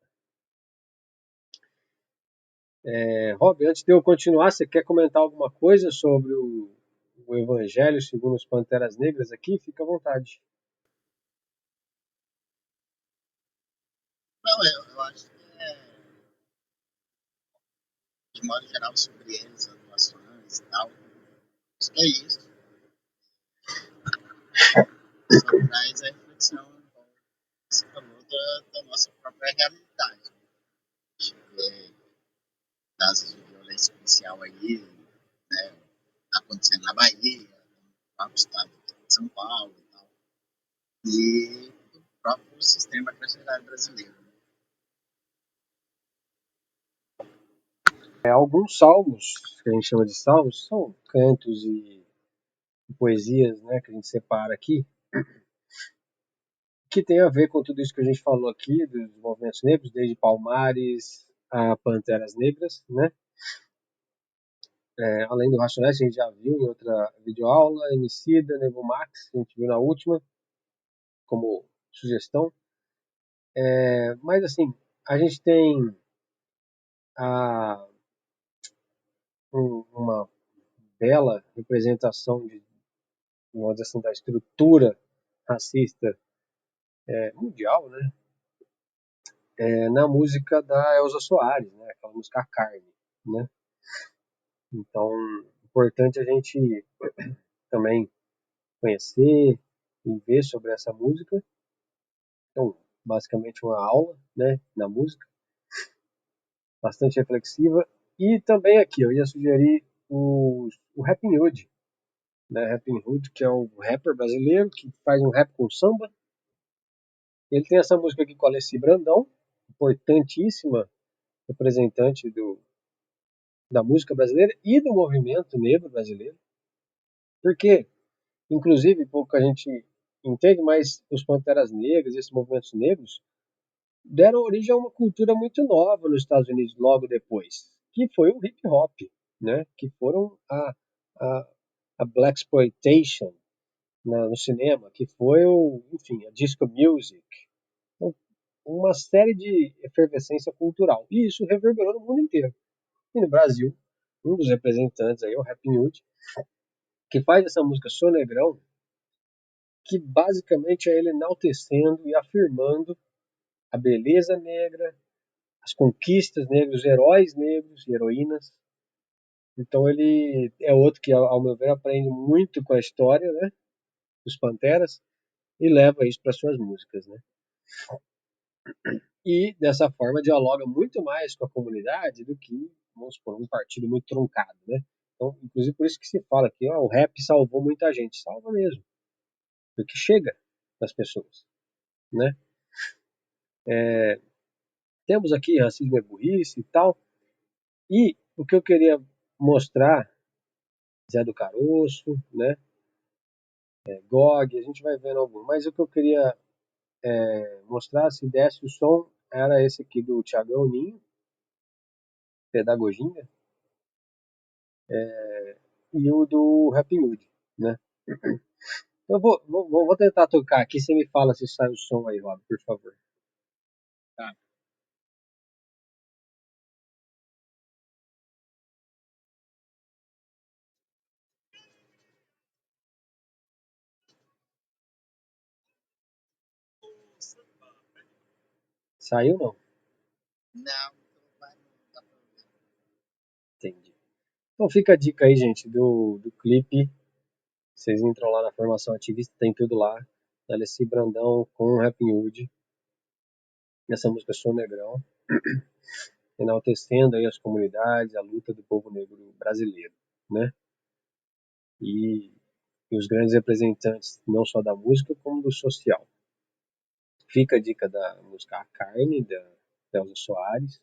Rob, antes de eu continuar, você quer comentar alguma coisa sobre o Evangelho segundo os Panteras Negras aqui? Fica à vontade. Não, eu acho que de modo geral, sobre eles, atuações e tal. Acho que é isso. Só traz a reflexão, como você falou, da nossa própria realidade. A gente vê casos de violência policial aí, né, acontecendo na Bahia, no próprio estado de São Paulo e tal. E do próprio sistema carcerário brasileiro. Alguns salmos, que a gente chama de salmos, são cantos e poesias, né, que a gente separa aqui, que tem a ver com tudo isso que a gente falou aqui, dos movimentos negros, desde Palmares a Panteras Negras, né? Além do Racionais, a gente já viu em outra videoaula, Emicida, Nevo Max, a gente viu na última, como sugestão. Mas assim, a gente tem a, uma bela representação de, vamos dizer assim, da estrutura racista mundial, né? Na música da Elza Soares, né? Aquela música A Carne, né? Então, é importante a gente também conhecer e ver sobre essa música. Então, basicamente uma aula, né, na música, bastante reflexiva. E também aqui eu ia sugerir o Rapping Hood, né? Rapping Hood, que é um rapper brasileiro que faz um rap com samba. Ele tem essa música aqui com a Alessi Brandão, importantíssima representante da música brasileira e do movimento negro brasileiro. Porque, inclusive, pouco a gente entende, mas os Panteras Negras, esses movimentos negros, deram origem a uma cultura muito nova nos Estados Unidos logo depois, que foi o hip hop, né? Que foram a, a black exploitation no cinema, que foi enfim, a disco music. Então, uma série de efervescência cultural. E isso reverberou no mundo inteiro. E no Brasil, um dos representantes aí é o Rap Nude, que faz essa música Sou Negrão, que basicamente é ele enaltecendo e afirmando a beleza negra, as conquistas negras, os heróis negros e heroínas. Então ele é outro que, ao meu ver, aprende muito com a história, né, dos Panteras e leva isso para suas músicas, né? E dessa forma dialoga muito mais com a comunidade do que, vamos supor, um partido muito truncado, né? Então, inclusive por isso que se fala que o rap salvou muita gente, salva mesmo, porque chega nas pessoas, né? Temos aqui racismo é burrice e tal, e o que eu queria mostrar, Zé do Caroço, né? GOG, a gente vai vendo algum, mas o que eu queria mostrar, se desse o som, era esse aqui do Thiagão Ninho, Pedagoginha, e o do Happy Hood, né? Eu vou tentar tocar aqui, você me fala se sai o som aí, Rob, por favor. Tá. Saiu não? Não, não dá pra ver. Entendi. Então fica a dica aí, gente, do clipe. Vocês entram lá na formação ativista, tem tudo lá. Da Alessi Brandão com o Happy Hood. Essa música Sou Negrão, enaltecendo aí as comunidades, a luta do povo negro brasileiro, né? E, e os grandes representantes, não só da música, como do social. Fica a dica da música A Carne, da Elza Soares.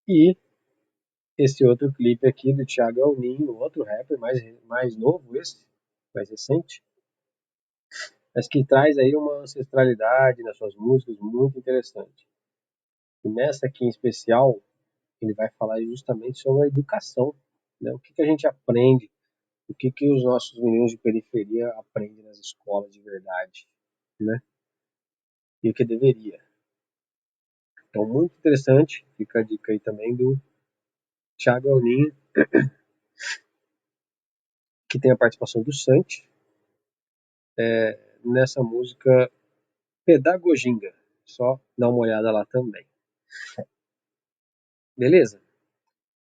E esse outro clipe aqui do Thiago El Ninho, outro rapper mais novo, esse, mais recente, mas que traz aí uma ancestralidade nas suas músicas muito interessante. E nessa aqui em especial, ele vai falar justamente sobre a educação, né? O que que a gente aprende, o que que os nossos meninos de periferia aprendem nas escolas de verdade, né? E o que deveria. Então, muito interessante, fica a dica aí também do Thiago El Ninho, que tem a participação do Santi, nessa música Pedagoginga. Só dá uma olhada lá também. Beleza?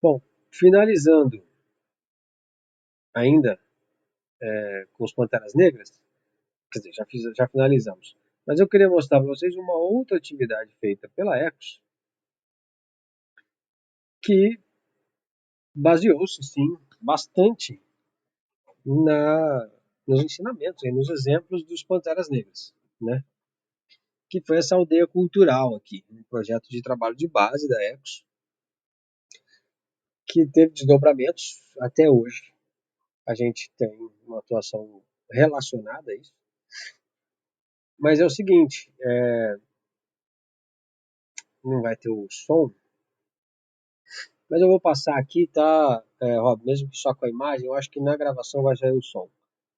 Bom, finalizando ainda com os Panteras Negras, quer dizer, já finalizamos. Mas eu queria mostrar para vocês uma outra atividade feita pela Ecos, que baseou-se, sim, bastante nos ensinamentos e nos exemplos dos Panteras Negras, né? Que foi essa aldeia cultural aqui, um projeto de trabalho de base da Ecos, que teve desdobramentos até hoje. A gente tem uma atuação relacionada a isso. Mas é o seguinte, não vai ter o som, mas eu vou passar aqui, tá, Rob, mesmo que só com a imagem, eu acho que na gravação vai sair o som.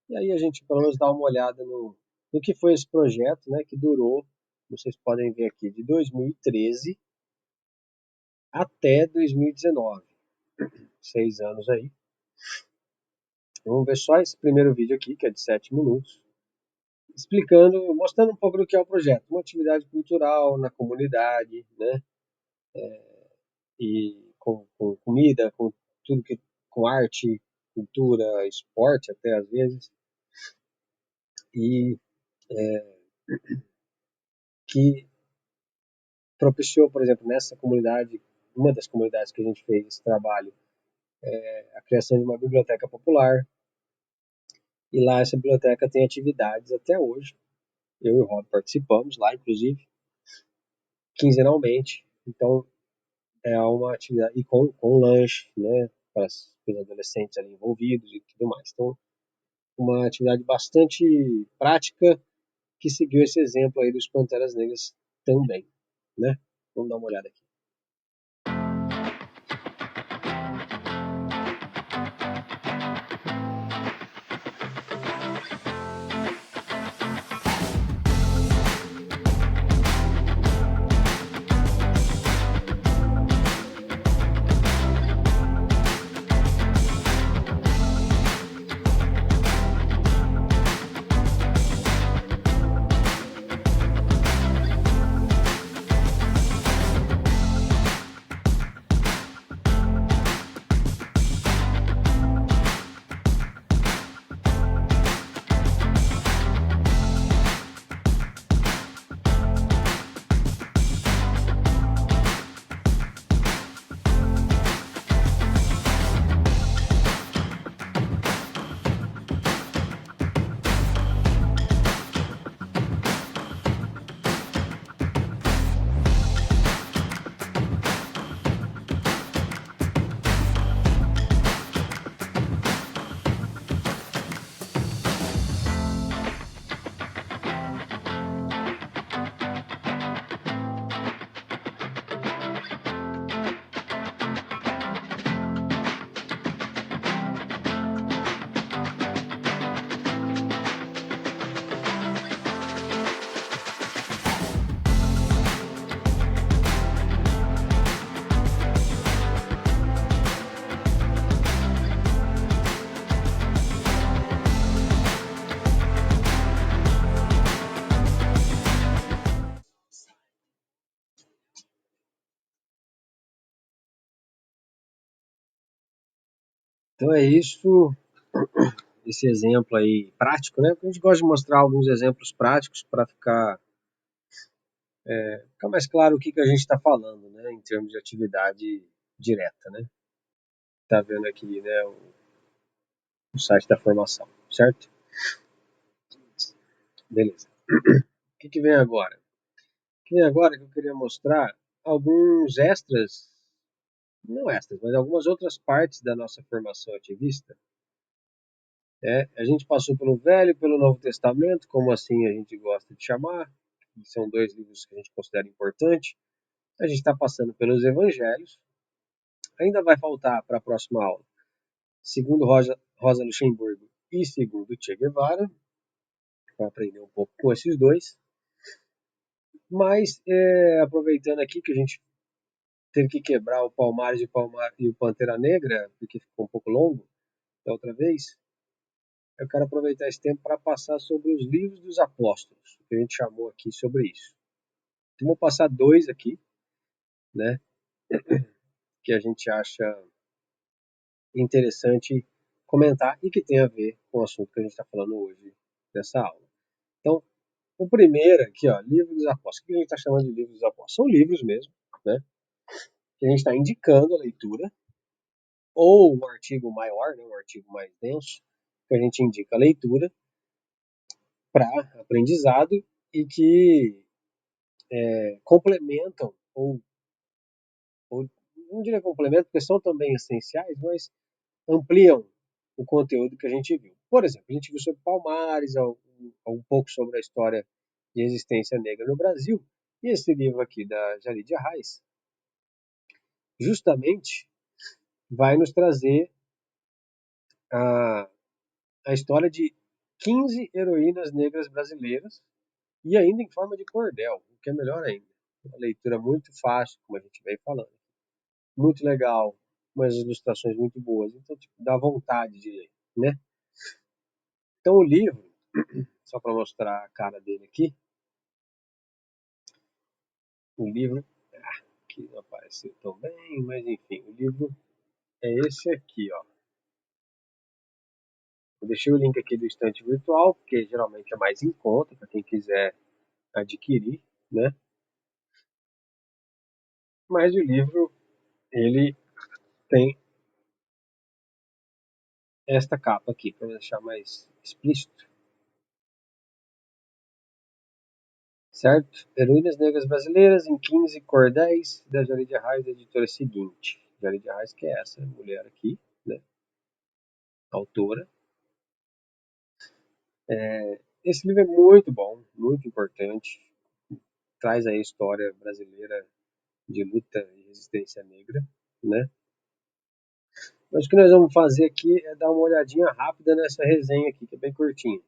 E aí a gente pelo menos dá uma olhada no que foi esse projeto, né, que durou, vocês podem ver aqui, de 2013 até 2019. 6 anos aí. Vamos ver só esse primeiro vídeo aqui, que é de 7 minutos, explicando, mostrando um pouco do que é o projeto. Uma atividade cultural na comunidade, né, e com comida, com tudo que, com arte, cultura, esporte até às vezes, e que propiciou, por exemplo, nessa comunidade, uma das comunidades que a gente fez esse trabalho, a criação de uma biblioteca popular, e lá essa biblioteca tem atividades até hoje. Eu e o Rob participamos lá, inclusive, quinzenalmente. Então, é uma atividade, e com lanche, né, para os adolescentes ali envolvidos e tudo mais. Então, uma atividade bastante prática que seguiu esse exemplo aí dos Panteras Negras também, né? Vamos dar uma olhada aqui. Então é isso, esse exemplo aí prático, né? A gente gosta de mostrar alguns exemplos práticos para ficar mais claro o que, que a gente está falando, né? Em termos de atividade direta, né? Tá vendo aqui, né? O site da formação, certo? Beleza. O que, que vem agora? O que vem agora é que eu queria mostrar alguns extras não estas, mas algumas outras partes da nossa formação ativista. A gente passou pelo Velho e pelo Novo Testamento, como assim a gente gosta de chamar, que são dois livros que a gente considera importantes. A gente está passando pelos Evangelhos. Ainda vai faltar para a próxima aula, segundo Rosa Luxemburgo e segundo Che Guevara, para aprender um pouco com esses dois. Mas, aproveitando aqui que a gente teve que quebrar o Palmares e o Pantera Negra, porque ficou um pouco longo da outra vez, eu quero aproveitar esse tempo para passar sobre os livros dos apóstolos, que a gente chamou aqui sobre isso. Então, vou passar dois aqui, né, que a gente acha interessante comentar e que tem a ver com o assunto que a gente está falando hoje nessa aula. Então, o primeiro aqui, ó, Livro dos Apóstolos. O que a gente está chamando de Livro dos Apóstolos? São livros mesmo, né, que a gente está indicando a leitura, ou um artigo maior, né, um artigo mais denso, que a gente indica a leitura para aprendizado e que complementam, ou não diria complementam, porque são também essenciais, mas ampliam o conteúdo que a gente viu. Por exemplo, a gente viu sobre Palmares, um pouco sobre a história de resistência negra no Brasil, e esse livro aqui da Jalidia Reis, justamente vai nos trazer a, a história de 15 heroínas negras brasileiras, e ainda em forma de cordel, o que é melhor ainda. Uma leitura muito fácil, como a gente vem falando. Muito legal, umas ilustrações muito boas, então tipo, dá vontade de ler, né? Então o livro, só para mostrar a cara dele aqui, o livro, que não apareceu tão bem, mas enfim, o livro é esse aqui, ó. Eu deixei o link aqui do estante virtual, porque geralmente é mais em conta para quem quiser adquirir, né? Mas o livro, ele tem esta capa aqui, para deixar mais explícito. Certo? Heroínas Negras Brasileiras em 15 cordéis, da Jalidia Reis, da editora seguinte. Jalidia Reis, que é essa mulher aqui, né? Autora. Esse livro é muito bom, muito importante. Traz aí a história brasileira de luta e resistência negra, né? Mas o que nós vamos fazer aqui é dar uma olhadinha rápida nessa resenha aqui, que é bem curtinha.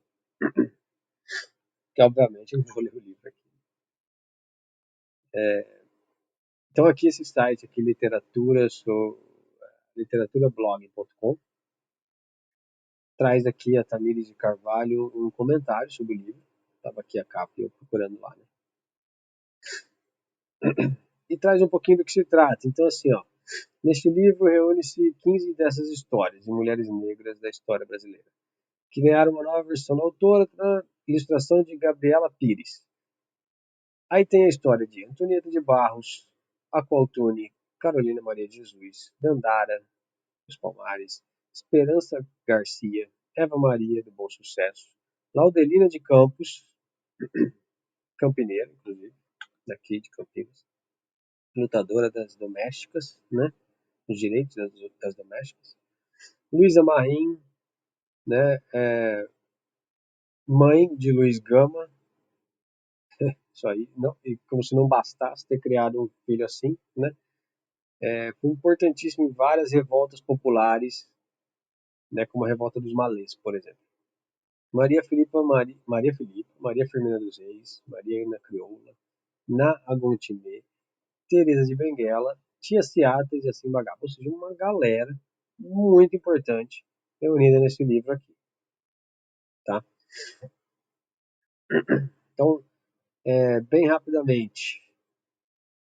Que obviamente eu não vou ler o livro aqui. Então aqui esse site aqui, literaturablog.com, traz aqui a Tamires de Carvalho um comentário sobre o livro. Estava aqui a capa e eu procurando lá, né? E traz um pouquinho do que se trata. Então assim, ó, neste livro reúne-se 15 dessas histórias de mulheres negras da história brasileira, que ganharam uma nova versão da autora na ilustração de Gabriela Pires. Aí tem a história de Antonieta de Barros, Aqualtune, Carolina Maria de Jesus, Dandara, os Palmares, Esperança Garcia, Eva Maria do Bom Sucesso, Laudelina de Campos, campineira, inclusive, daqui de Campinas, lutadora das domésticas, né, dos direitos das domésticas, Luísa Marim, né, mãe de Luiz Gama, isso aí, não, e como se não bastasse ter criado um filho assim, né, foi importantíssimo em várias revoltas populares, né, como a Revolta dos Malês, por exemplo. Maria Firmina dos Reis, Maria Ana Crioula, Na Agontimê, Teresa de Benguela, Tia Ciata e assim Bagabo. Ou seja, uma galera muito importante reunida nesse livro aqui, tá? Então, bem rapidamente,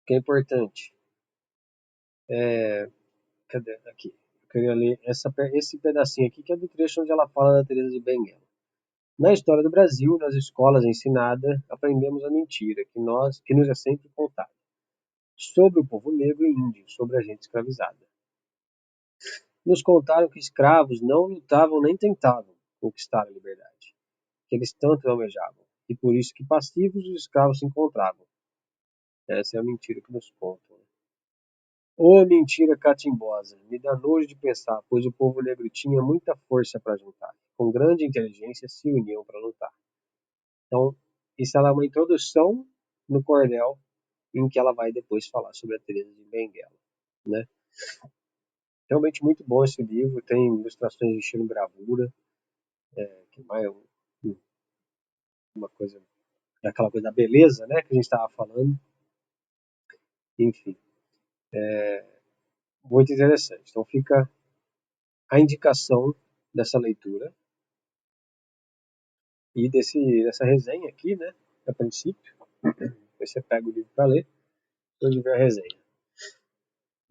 o que é importante, cadê? Aqui. Eu queria ler esse pedacinho aqui, que é do trecho onde ela fala da Teresa de Benguela. Na história do Brasil, nas escolas ensinada, aprendemos a mentira que nos é sempre contada sobre o povo negro e índio, sobre a gente escravizada. Nos contaram que escravos não lutavam nem tentavam conquistar a liberdade, que eles tanto almejavam, e por isso que passivos os escravos se encontravam. Essa é a mentira que nos contam. Ô mentira catimbosa, me dá nojo de pensar, pois o povo negro tinha muita força para juntar. Com grande inteligência se uniam para lutar. Então, isso ela é uma introdução no cordel em que ela vai depois falar sobre a Teresa de Benguela, né? Realmente muito bom esse livro, tem ilustrações de estilo gravura, que vai uma coisa, aquela coisa da beleza, né, que a gente estava falando, enfim, muito interessante. Então fica a indicação dessa leitura e dessa resenha aqui, né, a princípio. Depois você pega o livro para ler, depois ver a resenha.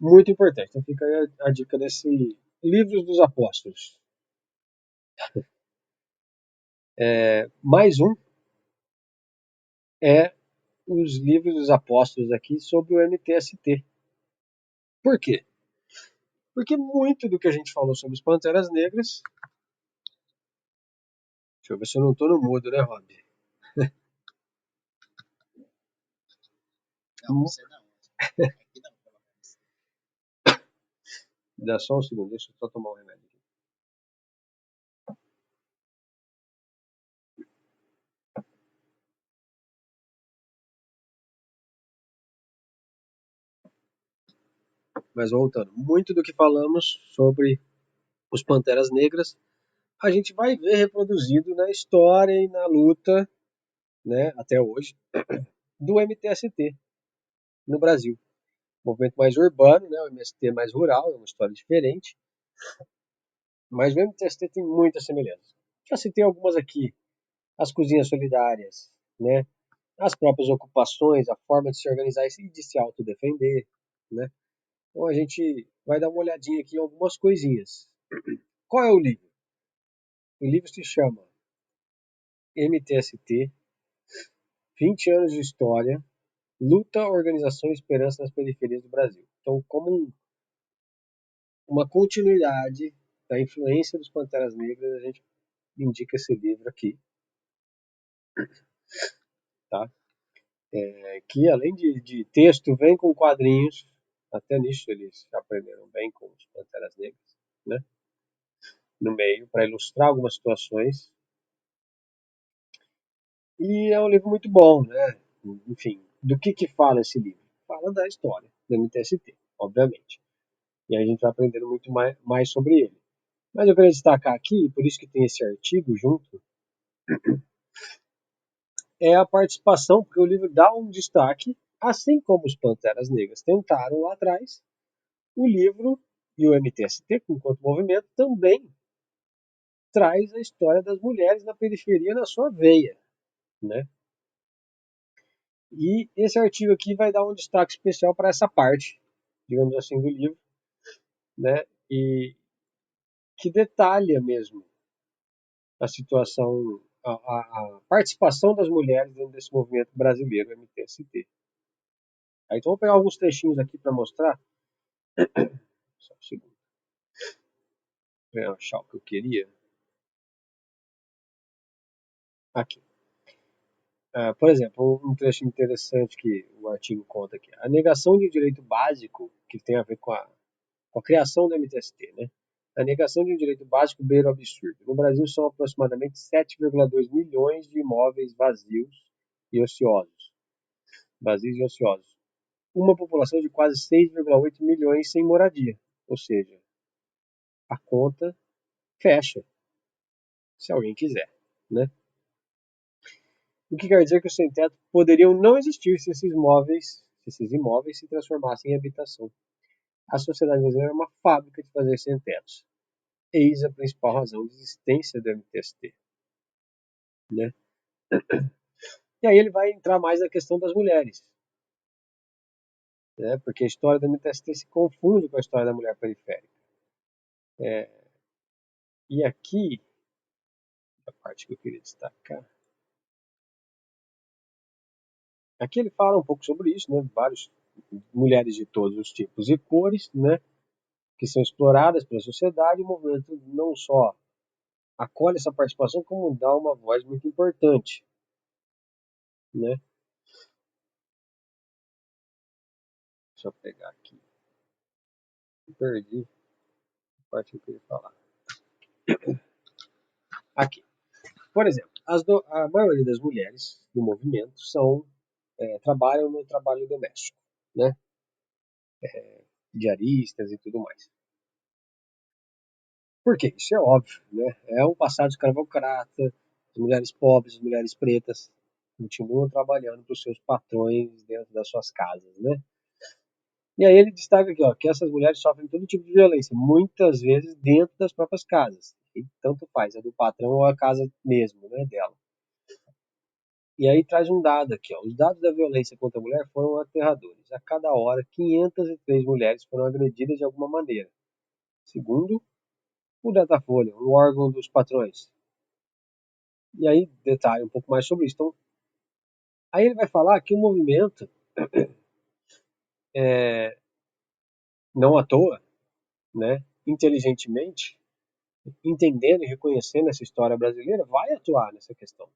Muito importante. Então fica aí a dica desse Livros dos Apóstolos. Mais um é os Livros dos Apóstolos aqui sobre o MTST. Por quê? Porque muito do que a gente falou sobre os Panteras Negras. Deixa eu ver se eu não estou no mudo, né, Rob? Não, você não. Aqui não, pelo menos. Dá só um segundo, deixa eu só tomar um remédio aqui. Mas voltando, muito do que falamos sobre os Panteras Negras, a gente vai ver reproduzido na história e na luta, né, até hoje, do MTST no Brasil. Movimento mais urbano, né, o MST mais rural, é uma história diferente, mas o MTST tem muitas semelhanças. Já citei algumas aqui, as cozinhas solidárias, né, as próprias ocupações, a forma de se organizar e de se autodefender, né. Então a gente vai dar uma olhadinha aqui em algumas coisinhas. Qual é o livro? O livro se chama MTST, 20 anos de história, luta, organização e esperança nas periferias do Brasil. Então, como uma continuidade da influência dos Panteras Negras, a gente indica esse livro aqui, tá? Que além de texto, vem com quadrinhos, até nisso eles aprenderam bem com os Panteras Negras, né? No meio, para ilustrar algumas situações. E é um livro muito bom, né? Enfim, do que fala esse livro? Fala da história do MTST, obviamente. E aí a gente vai aprendendo muito mais sobre ele. Mas eu queria destacar aqui, por isso que tem esse artigo junto, é a participação, porque o livro dá um destaque, assim como os Panteras Negras tentaram lá atrás, o livro e o MTST, enquanto movimento, também traz a história das mulheres na periferia na sua veia, né? E esse artigo aqui vai dar um destaque especial para essa parte, digamos assim, do livro, né? E que detalha mesmo a situação, a participação das mulheres dentro desse movimento brasileiro, MTST. Aí, então, vou pegar alguns trechinhos aqui para mostrar. Só um segundo, para achar o que eu queria. Aqui. Por exemplo, um trecho interessante que o artigo conta aqui. A negação de um direito básico, que tem a ver com a criação do MTST, né? A negação de um direito básico beira o absurdo. No Brasil, são aproximadamente 7,2 milhões de imóveis vazios e ociosos. Vazios e ociosos. Uma população de quase 6,8 milhões sem moradia. Ou seja, a conta fecha, se alguém quiser, né? O que quer dizer que os sem-teto poderiam não existir se esses imóveis se transformassem em habitação. A sociedade brasileira é uma fábrica de fazer sem-tetos. Eis a principal razão de existência do MTST, né? E aí ele vai entrar mais na questão das mulheres, né? Porque a história do MTST se confunde com a história da mulher periférica. E aqui, a parte que eu queria destacar, aqui ele fala um pouco sobre isso, né? Várias mulheres de todos os tipos e cores, né? Que são exploradas pela sociedade. O movimento não só acolhe essa participação, como dá uma voz muito importante, né? Deixa eu pegar aqui. Perdi a parte que eu queria falar. Aqui. Por exemplo, a maioria das mulheres do movimento trabalham no trabalho doméstico, né? Diaristas e tudo mais. Por quê? Isso é óbvio, né? É um passado escravocrata, as mulheres pobres, as mulheres pretas continuam trabalhando para os seus patrões dentro das suas casas, né? E aí ele destaca aqui, ó, que essas mulheres sofrem todo tipo de violência, muitas vezes dentro das próprias casas. E tanto faz, é do patrão ou a casa mesmo, né, dela. E aí traz um dado aqui, ó. Os dados da violência contra a mulher foram aterradores. A cada hora, 503 mulheres foram agredidas de alguma maneira, segundo o Datafolha, um órgão dos patrões. E aí detalha um pouco mais sobre isso. Então, aí ele vai falar que o movimento, não à toa, né, inteligentemente, entendendo e reconhecendo essa história brasileira, vai atuar nessa questão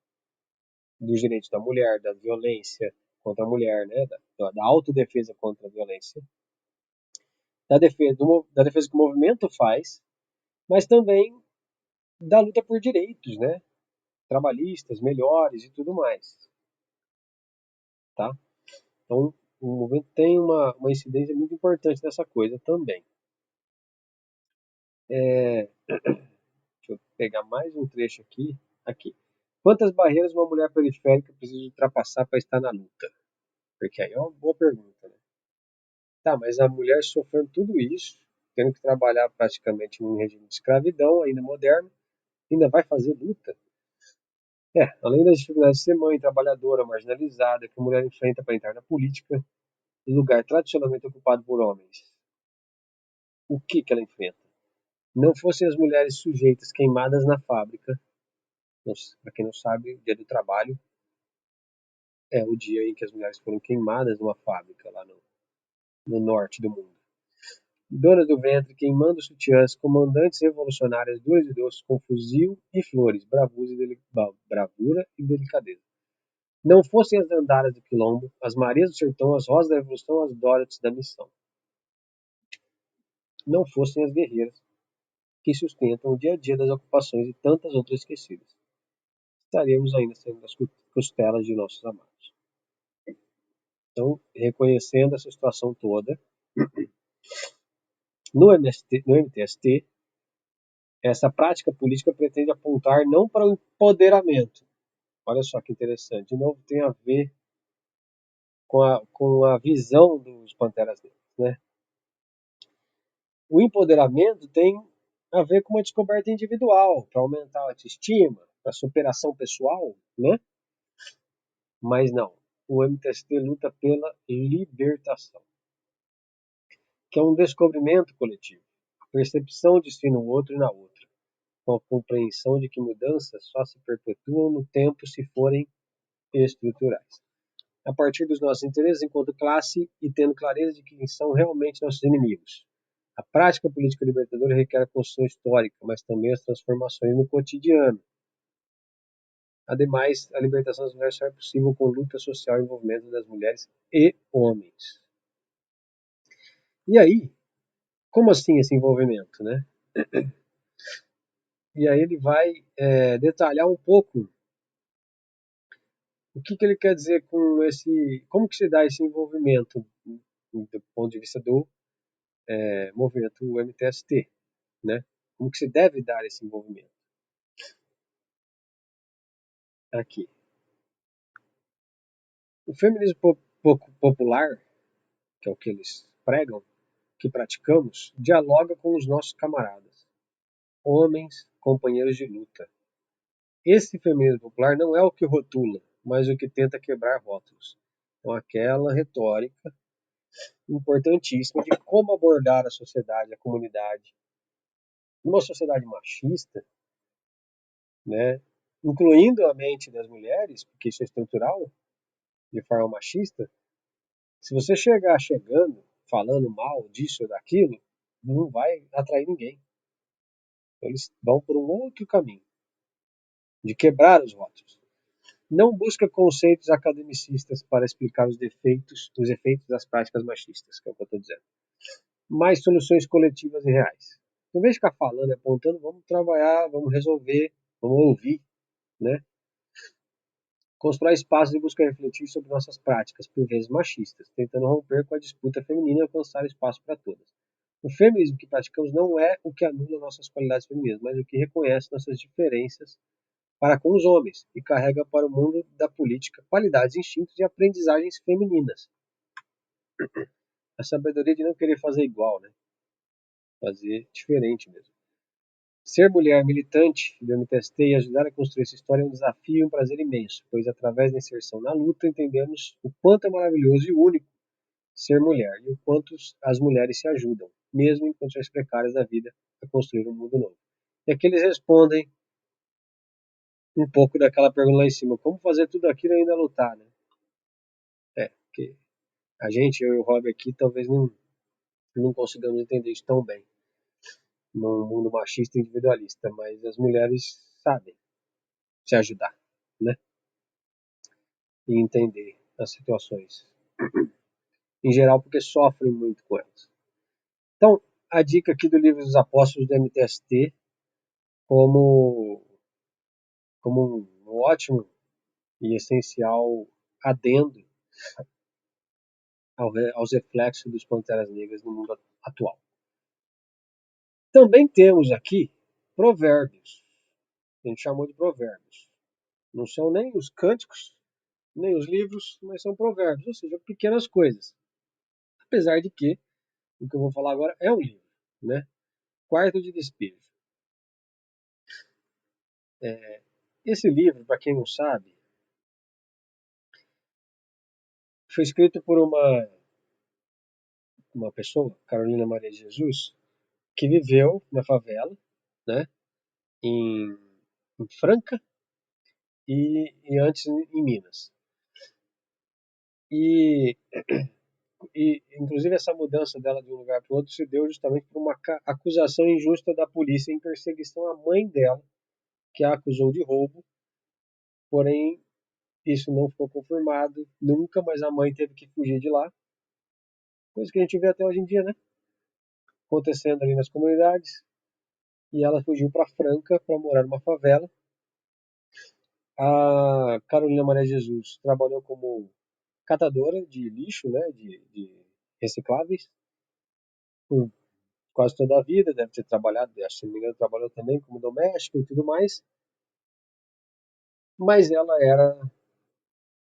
dos direitos da mulher, da violência contra a mulher, né, da autodefesa contra a violência, da defesa que o movimento faz, mas também da luta por direitos, né, trabalhistas, melhores e tudo mais, tá? Então, o movimento tem uma incidência muito importante nessa coisa também. Deixa eu pegar mais um trecho aqui. Aqui. Quantas barreiras uma mulher periférica precisa ultrapassar para estar na luta? Porque aí é uma boa pergunta, né? Tá, mas a mulher sofrendo tudo isso, tendo que trabalhar praticamente num regime de escravidão, ainda moderno, ainda vai fazer luta? Além das dificuldades de ser mãe, trabalhadora, marginalizada, que a mulher enfrenta para entrar na política, em lugar tradicionalmente ocupado por homens. O que ela enfrenta? Não fossem as mulheres sujeitas queimadas na fábrica, para quem não sabe, o dia do trabalho é o dia em que as mulheres foram queimadas numa fábrica lá no norte do mundo. Donas do ventre, queimando sutiãs, comandantes revolucionárias duras e doces com fuzil e flores, bravura e delicadeza. Não fossem as Dandaras do Quilombo, as Marias do Sertão, as Rosas da Revolução, as Dorotes da Missão. Não fossem as guerreiras que sustentam o dia a dia das ocupações e tantas outras esquecidas. Estaríamos ainda sendo das costelas de nossos amados. Então, reconhecendo essa situação toda, no MTST, essa prática política pretende apontar não para o empoderamento. Olha só que interessante. De novo, tem a ver com a visão dos Panteras Negras, né? O empoderamento tem a ver com uma descoberta individual, para aumentar a autoestima, para superação pessoal, né? Mas não. O MTST luta pela libertação, que é um descobrimento coletivo, a percepção de si no outro e na outra, com a compreensão de que mudanças só se perpetuam no tempo se forem estruturais. A partir dos nossos interesses enquanto classe e tendo clareza de quem são realmente nossos inimigos. A prática política libertadora requer a construção histórica, mas também as transformações no cotidiano. Ademais, a libertação das mulheres só é possível com luta social e envolvimento das mulheres e homens. E aí, como assim esse envolvimento, né? E aí ele vai detalhar um pouco o que ele quer dizer com como que se dá esse envolvimento do ponto de vista do movimento MTST, né? Como que se deve dar esse envolvimento? Aqui. O feminismo popular, que é o que eles pregam, que praticamos, dialoga com os nossos camaradas, homens, companheiros de luta. Esse feminismo popular não é o que rotula, mas o que tenta quebrar rótulos. Então, aquela retórica importantíssima de como abordar a sociedade, a comunidade. Numa sociedade machista, né, incluindo a mente das mulheres, porque isso é estrutural, de forma machista, se você chegar chegando, falando mal disso ou daquilo, não vai atrair ninguém. Eles vão por um outro caminho, de quebrar os rótulos. Não busca conceitos academicistas para explicar os efeitos das práticas machistas, que é o que eu estou dizendo. mais soluções coletivas e reais. Em vez de ficar falando, apontando, vamos trabalhar, vamos resolver, vamos ouvir, né? Constrói espaços e busca refletir sobre nossas práticas, por vezes machistas, tentando romper com a disputa feminina e alcançar espaço para todas. O feminismo que praticamos não é o que anula nossas qualidades femininas, mas o que reconhece nossas diferenças para com os homens e carrega para o mundo da política qualidades, instintos e aprendizagens femininas. A sabedoria de não querer fazer igual, né? Fazer diferente mesmo. Ser mulher militante do MTST e ajudar a construir essa história é um desafio e um prazer imenso, pois através da inserção na luta entendemos o quanto é maravilhoso e único ser mulher e o quanto as mulheres se ajudam, mesmo em condições precárias da vida, a construir um mundo novo. E aqui eles respondem um pouco daquela pergunta lá em cima, como fazer tudo aquilo e ainda lutar, né? Porque a gente, eu e o Rob aqui, talvez não consigamos entender isso tão bem num mundo machista e individualista, mas as mulheres sabem se ajudar, né? E entender as situações, em geral, porque sofrem muito com elas. Então, a dica aqui do livro dos Apóstolos do MTST, como, como um ótimo e essencial adendo aos reflexos dos Panteras Negras no mundo atual. Também temos aqui provérbios, a gente chamou de provérbios. Não são nem os cânticos, nem os livros, mas são provérbios, ou seja, pequenas coisas. Apesar de que o que eu vou falar agora é um livro, né? Quarto de Despejo. Esse livro, para quem não sabe, foi escrito por uma pessoa, Carolina Maria de Jesus, que viveu na favela, né? Em, em Franca e antes em Minas. E, inclusive, essa mudança dela de um lugar para o outro se deu justamente por uma acusação injusta da polícia em perseguição à mãe dela, que a acusou de roubo, porém isso não ficou confirmado nunca, mas a mãe teve que fugir de lá, coisa que a gente vê até hoje em dia, né? Acontecendo ali nas comunidades, e ela fugiu para Franca para morar numa favela. A Carolina Maria Jesus trabalhou como catadora de lixo, né, de recicláveis, por quase toda a vida, deve ter trabalhado, acho que se não me engano, trabalhou também como doméstica e tudo mais, mas ela era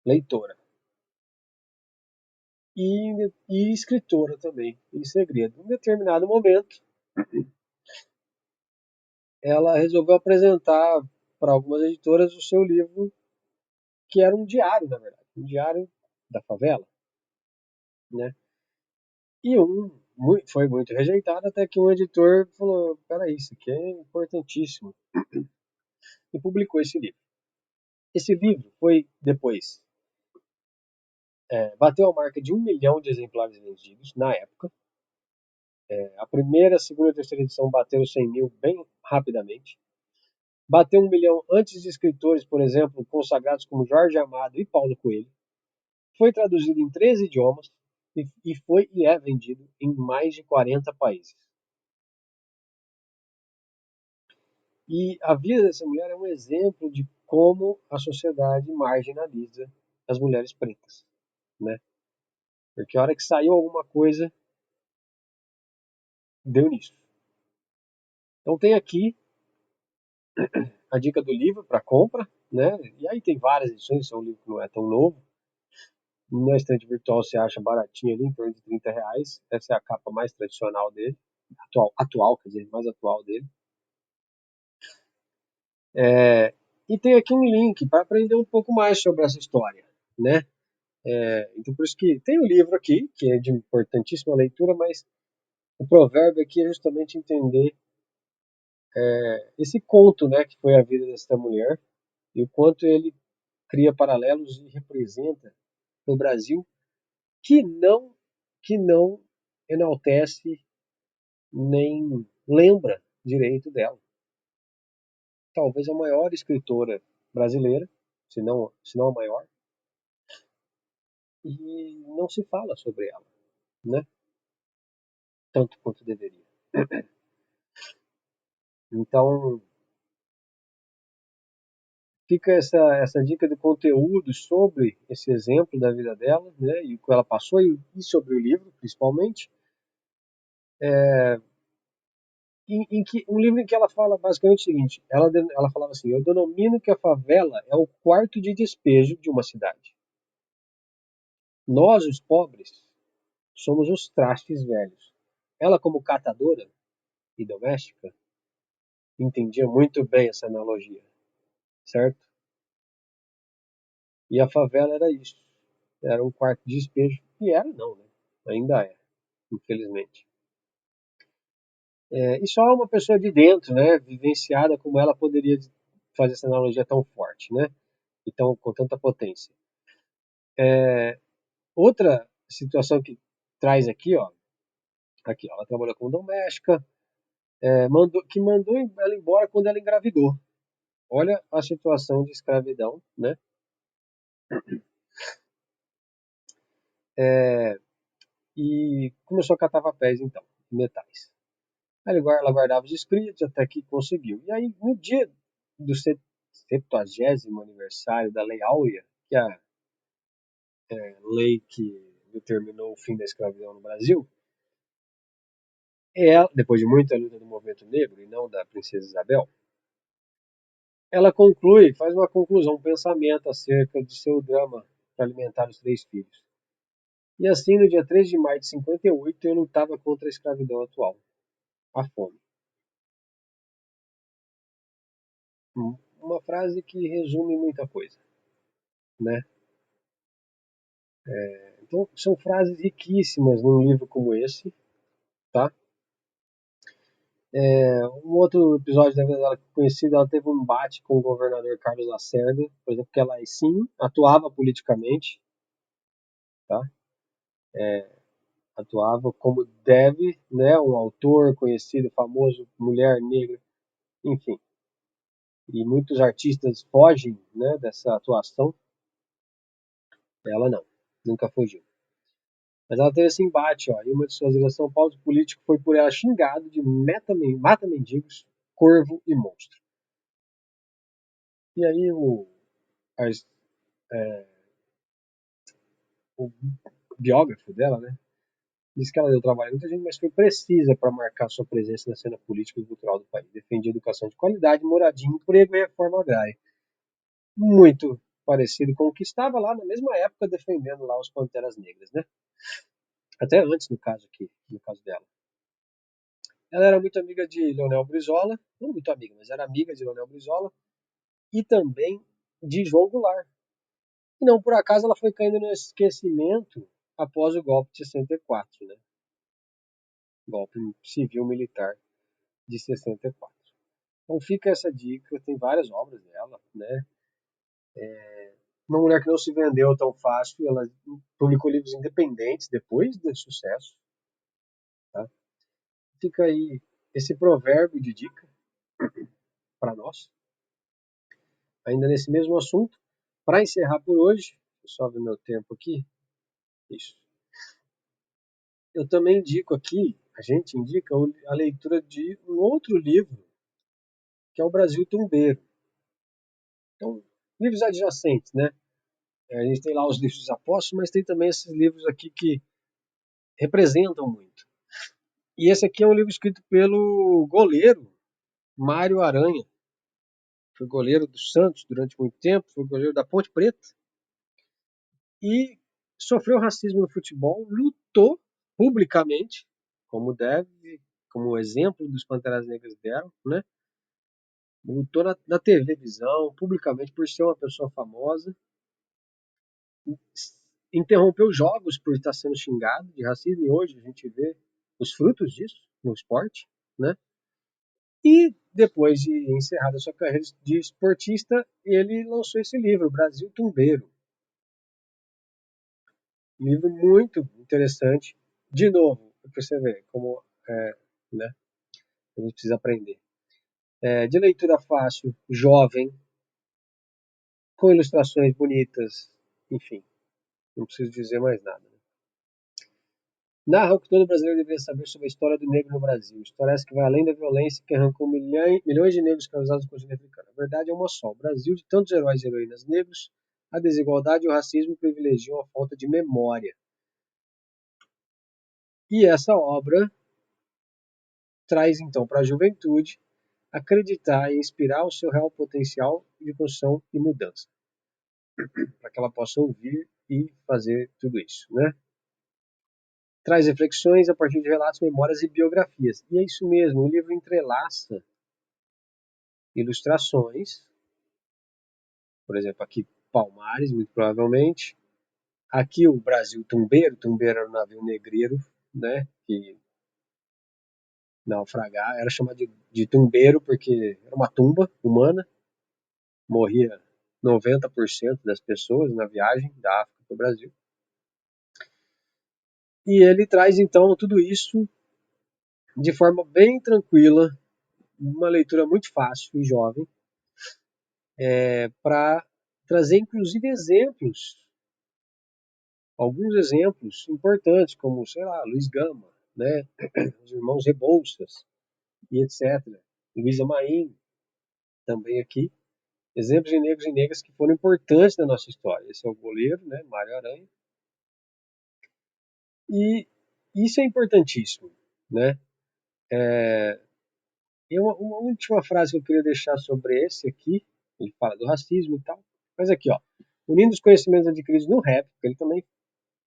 leitora e escritora também, em segredo. Em determinado momento, ela resolveu apresentar para algumas editoras o seu livro, que era um diário, na verdade, um diário da favela, né? E foi muito rejeitado até que um editor falou, peraí, isso aqui é importantíssimo, e publicou esse livro. Esse livro foi depois, bateu a marca de 1 milhão de exemplares vendidos na época. A primeira, a segunda e a terceira edição bateram 100 mil bem rapidamente. Bateu 1 milhão antes de escritores, por exemplo, consagrados como Jorge Amado e Paulo Coelho. Foi traduzido em 13 idiomas e foi e é vendido em mais de 40 países. E a vida dessa mulher é um exemplo de como a sociedade marginaliza as mulheres pretas, né? Porque a hora que saiu alguma coisa, deu nisso. Então tem aqui a dica do livro para compra, né? E aí tem várias edições, é um livro que não é tão novo. Na estante virtual você acha baratinho ali, em torno de R$ 30. Essa é a capa mais tradicional dele, atual, quer dizer, mais atual dele. E tem aqui um link para aprender um pouco mais sobre essa história, né? Então por isso que tem um livro aqui, que é de importantíssima leitura, mas o provérbio aqui é justamente entender esse conto, né, que foi a vida dessa mulher e o quanto ele cria paralelos e representa no Brasil que não enaltece nem lembra direito dela. Talvez a maior escritora brasileira, se não a maior, e não se fala sobre ela, né? tanto quanto deveria. Então, fica essa dica de conteúdo sobre esse exemplo da vida dela, né, e o que ela passou, e sobre o livro, principalmente. Um livro em que ela fala basicamente o seguinte: ela falava assim, eu denomino que a favela é o quarto de despejo de uma cidade. Nós, os pobres, somos os trastes velhos. Ela, como catadora e doméstica, entendia muito bem essa analogia, certo? E a favela era isso. Era um quarto de despejo. E era não, né? Ainda é, infelizmente. E só uma pessoa de dentro, né, vivenciada como ela, poderia fazer essa analogia tão forte, né? Então, com tanta potência. Outra situação que traz aqui, ó, ela trabalhou como doméstica, que mandou ela embora quando ela engravidou. Olha a situação de escravidão, né? E começou a catar papéis, então, metais. Aí ela guardava os escritos até que conseguiu. E aí, no dia do 70º aniversário da Lei Áurea, que é a lei que determinou o fim da escravidão no Brasil, depois de muita luta do movimento negro e não da princesa Isabel, ela faz uma conclusão, um pensamento acerca de seu drama para alimentar os 3 filhos. E assim, no dia 3 de maio de 58, eu lutava contra a escravidão atual, a fome. Uma frase que resume muita coisa, né? Então, são frases riquíssimas num livro como esse, tá? Um outro episódio da vida dela conhecido, ela teve um embate com o governador Carlos Lacerda, por exemplo, que ela sim atuava politicamente, tá? Atuava como deve, né? Um autor conhecido, famoso, mulher negra, enfim. E muitos artistas fogem, né, dessa atuação. Ela não, nunca fugiu. Mas ela teve esse embate, ó, e uma de suas idas a São Paulo, o político foi por ela xingado de mata-mendigos, corvo e monstro. E aí a, o biógrafo dela, né, diz que ela deu trabalho a muita gente, mas foi precisa para marcar sua presença na cena política e cultural do país. Defendia educação de qualidade, moradia, emprego e reforma agrária. Muito parecido com o que estava lá na mesma época defendendo lá os Panteras Negras, né? Até antes, no caso aqui, no caso dela. Ela era muito amiga de Leonel Brizola, não muito amiga, mas era amiga de Leonel Brizola e também de João Goulart. E não por acaso ela foi caindo no esquecimento após o golpe de 64, né? Golpe civil-militar de 64. Então fica essa dica, tem várias obras dela, né? Uma mulher que não se vendeu tão fácil, ela publicou livros independentes depois do sucesso, tá? Fica aí esse provérbio de dica para nós, ainda nesse mesmo assunto. Para encerrar por hoje, deixa eu só ver meu tempo aqui. Isso. Eu também indico aqui, a gente indica a leitura de um outro livro, que é o Brasil Tumbeiro. Então, livros adjacentes, né? A gente tem lá os livros dos apóstolos, mas tem também esses livros aqui que representam muito. E esse aqui é um livro escrito pelo goleiro Mário Aranha. Foi goleiro do Santos durante muito tempo, foi goleiro da Ponte Preta e sofreu racismo no futebol, lutou publicamente, como deve, como exemplo dos Panteras Negras deram, né? Lutou na televisão, publicamente, por ser uma pessoa famosa, interrompeu jogos por estar sendo xingado de racismo, e hoje a gente vê os frutos disso no esporte, né? E depois de encerrada sua carreira de esportista, ele lançou esse livro, Brasil Tumbeiro. Um livro muito interessante. De novo, para você ver como né, a gente precisa aprender. De leitura fácil, jovem, com ilustrações bonitas, enfim, não preciso dizer mais nada. narra o que todo brasileiro deveria saber sobre a história do negro no Brasil. História essa que vai além da violência que arrancou milhões de negros causados no continente africano. A verdade é uma só. O Brasil, de tantos heróis e heroínas negros, a desigualdade e o racismo privilegiam a falta de memória. E essa obra traz, então, para a juventude acreditar e inspirar o seu real potencial de construção e mudança, para que ela possa ouvir e fazer tudo isso, né? Traz reflexões a partir de relatos, memórias e biografias. E é isso mesmo, o livro entrelaça ilustrações, por exemplo, aqui Palmares, muito provavelmente. Aqui o Brasil Tumbeiro era um navio negreiro, né, que naufragar, era chamado de tumbeiro porque era uma tumba humana, morria 90% das pessoas na viagem da África para o Brasil. E ele traz então tudo isso de forma bem tranquila, uma leitura muito fácil e jovem, para trazer inclusive exemplos, alguns exemplos importantes, como, sei lá, Luiz Gama, né, os irmãos Rebouças e etc. Luísa Maim, também aqui, exemplos de negros e negras que foram importantes na nossa história. Esse é o goleiro, né, Mário Aranha, e isso é importantíssimo, né? E uma última frase que eu queria deixar sobre esse aqui, ele fala do racismo e tal, mas aqui, ó, unindo os conhecimentos adquiridos no rap, porque ele também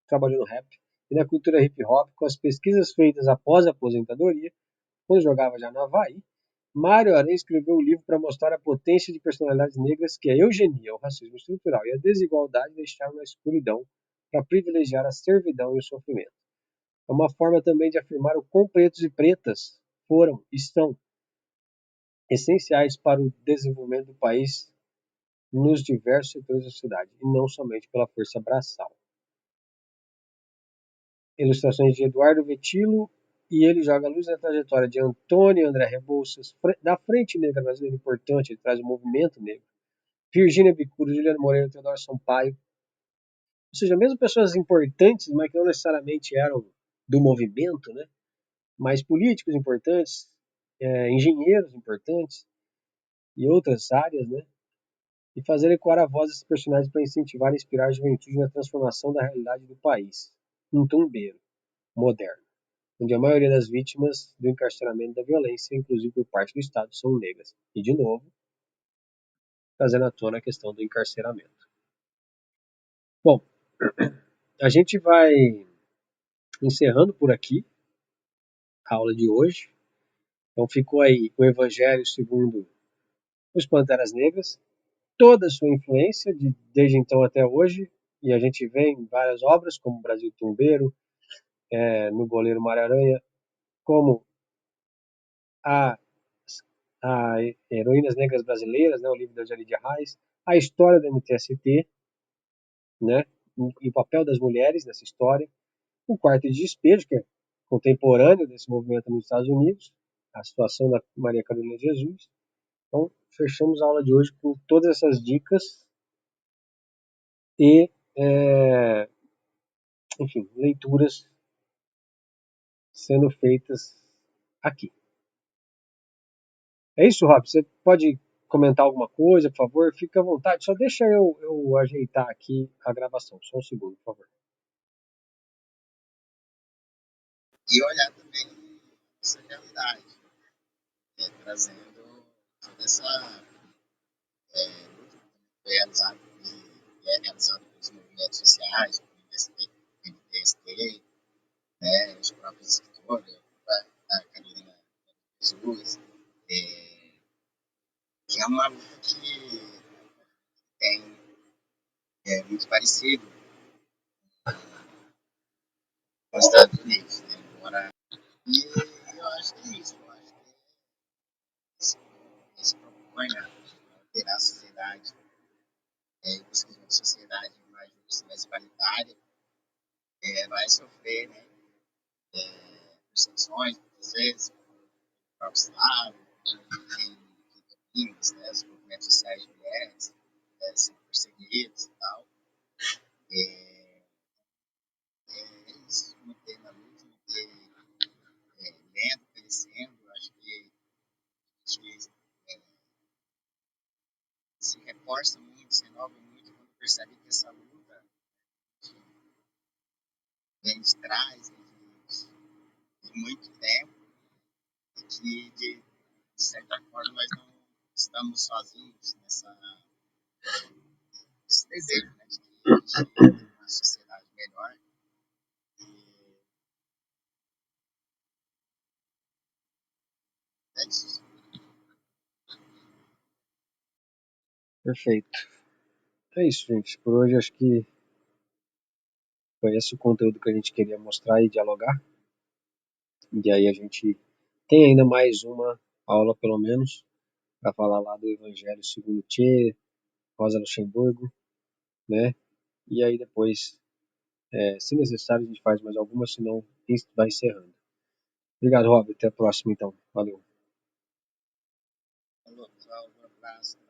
trabalhou no rap, e na cultura hip hop, com as pesquisas feitas após a aposentadoria, quando jogava já no Havaí, Mário Aranha escreveu um livro para mostrar a potência de personalidades negras que a eugenia, o racismo estrutural e a desigualdade deixaram na escuridão para privilegiar a servidão e o sofrimento. É uma forma também de afirmar o quão pretos e pretas foram e são essenciais para o desenvolvimento do país nos diversos setores da sociedade, e não somente pela força braçal. Ilustrações de Eduardo Vetilo, e ele joga a luz na trajetória de Antônio André Rebouças, da Frente Negra Brasileira importante, ele traz o movimento negro, Virgínia Bicudo, Juliano Moreira, Teodoro Sampaio, ou seja, mesmo pessoas importantes, mas que não necessariamente eram do movimento, né? Mas políticos importantes, engenheiros importantes e outras áreas, né? E fazer ecoar a voz desses personagens para incentivar e inspirar a juventude na transformação da realidade do país, um tumbeiro moderno, onde a maioria das vítimas do encarceramento da violência, inclusive por parte do Estado, são negras. E, de novo, trazendo à tona a questão do encarceramento. Bom, a gente vai encerrando por aqui a aula de hoje. Então ficou aí o Evangelho segundo os Panteras Negras, toda a sua influência desde então até hoje, e a gente vê em várias obras, como Brasil Tumbeiro, no Goleiro Mário Aranha, como a, a Heroínas Negras Brasileiras, né, o livro da Jari de Arraes, a história do MTST, né, e o papel das mulheres nessa história, o Quarto de Despejo, que é contemporâneo desse movimento nos Estados Unidos, a situação da Maria Carolina de Jesus. Então, fechamos a aula de hoje com todas essas dicas e, enfim, leituras sendo feitas aqui. É isso, Rob? Você pode comentar alguma coisa, por favor? Fica à vontade. Só deixa eu ajeitar aqui a gravação. Só um segundo, por favor. E olhar também essa realidade, trazendo toda essa luta que foi realizada e é realizada pelos movimentos sociais, como o MTST, né, os próprios escritores, a Carolina Jesus, que é uma luta que tem muito parecido com os Estados Unidos, né? Embora, e eu acho que é isso, eu acho que se propõe a alterar a sociedade, buscar uma sociedade mais justa, mais igualitária, vai sofrer, né, perseguições, muitas vezes, por próprio Estado, né, os movimentos sociais de mulheres sendo perseguidos e tal. É, é isso, manter na luta, reforça muito, se renova muito quando percebe que essa luta vem de trás, de muito tempo, e que de certa forma nós não estamos sozinhos nesse desejo, né, de que a gente tenha uma sociedade melhor. E é isso. Perfeito. É isso, gente. Por hoje acho que foi esse o conteúdo que a gente queria mostrar e dialogar. E aí a gente tem ainda mais uma aula, pelo menos, para falar lá do Evangelho segundo Tchê, Rosa Luxemburgo, né? E aí depois, se necessário, a gente faz mais algumas, senão a gente vai encerrando. Obrigado, Rob. Até a próxima, então. Valeu. Falou, pessoal, um abraço.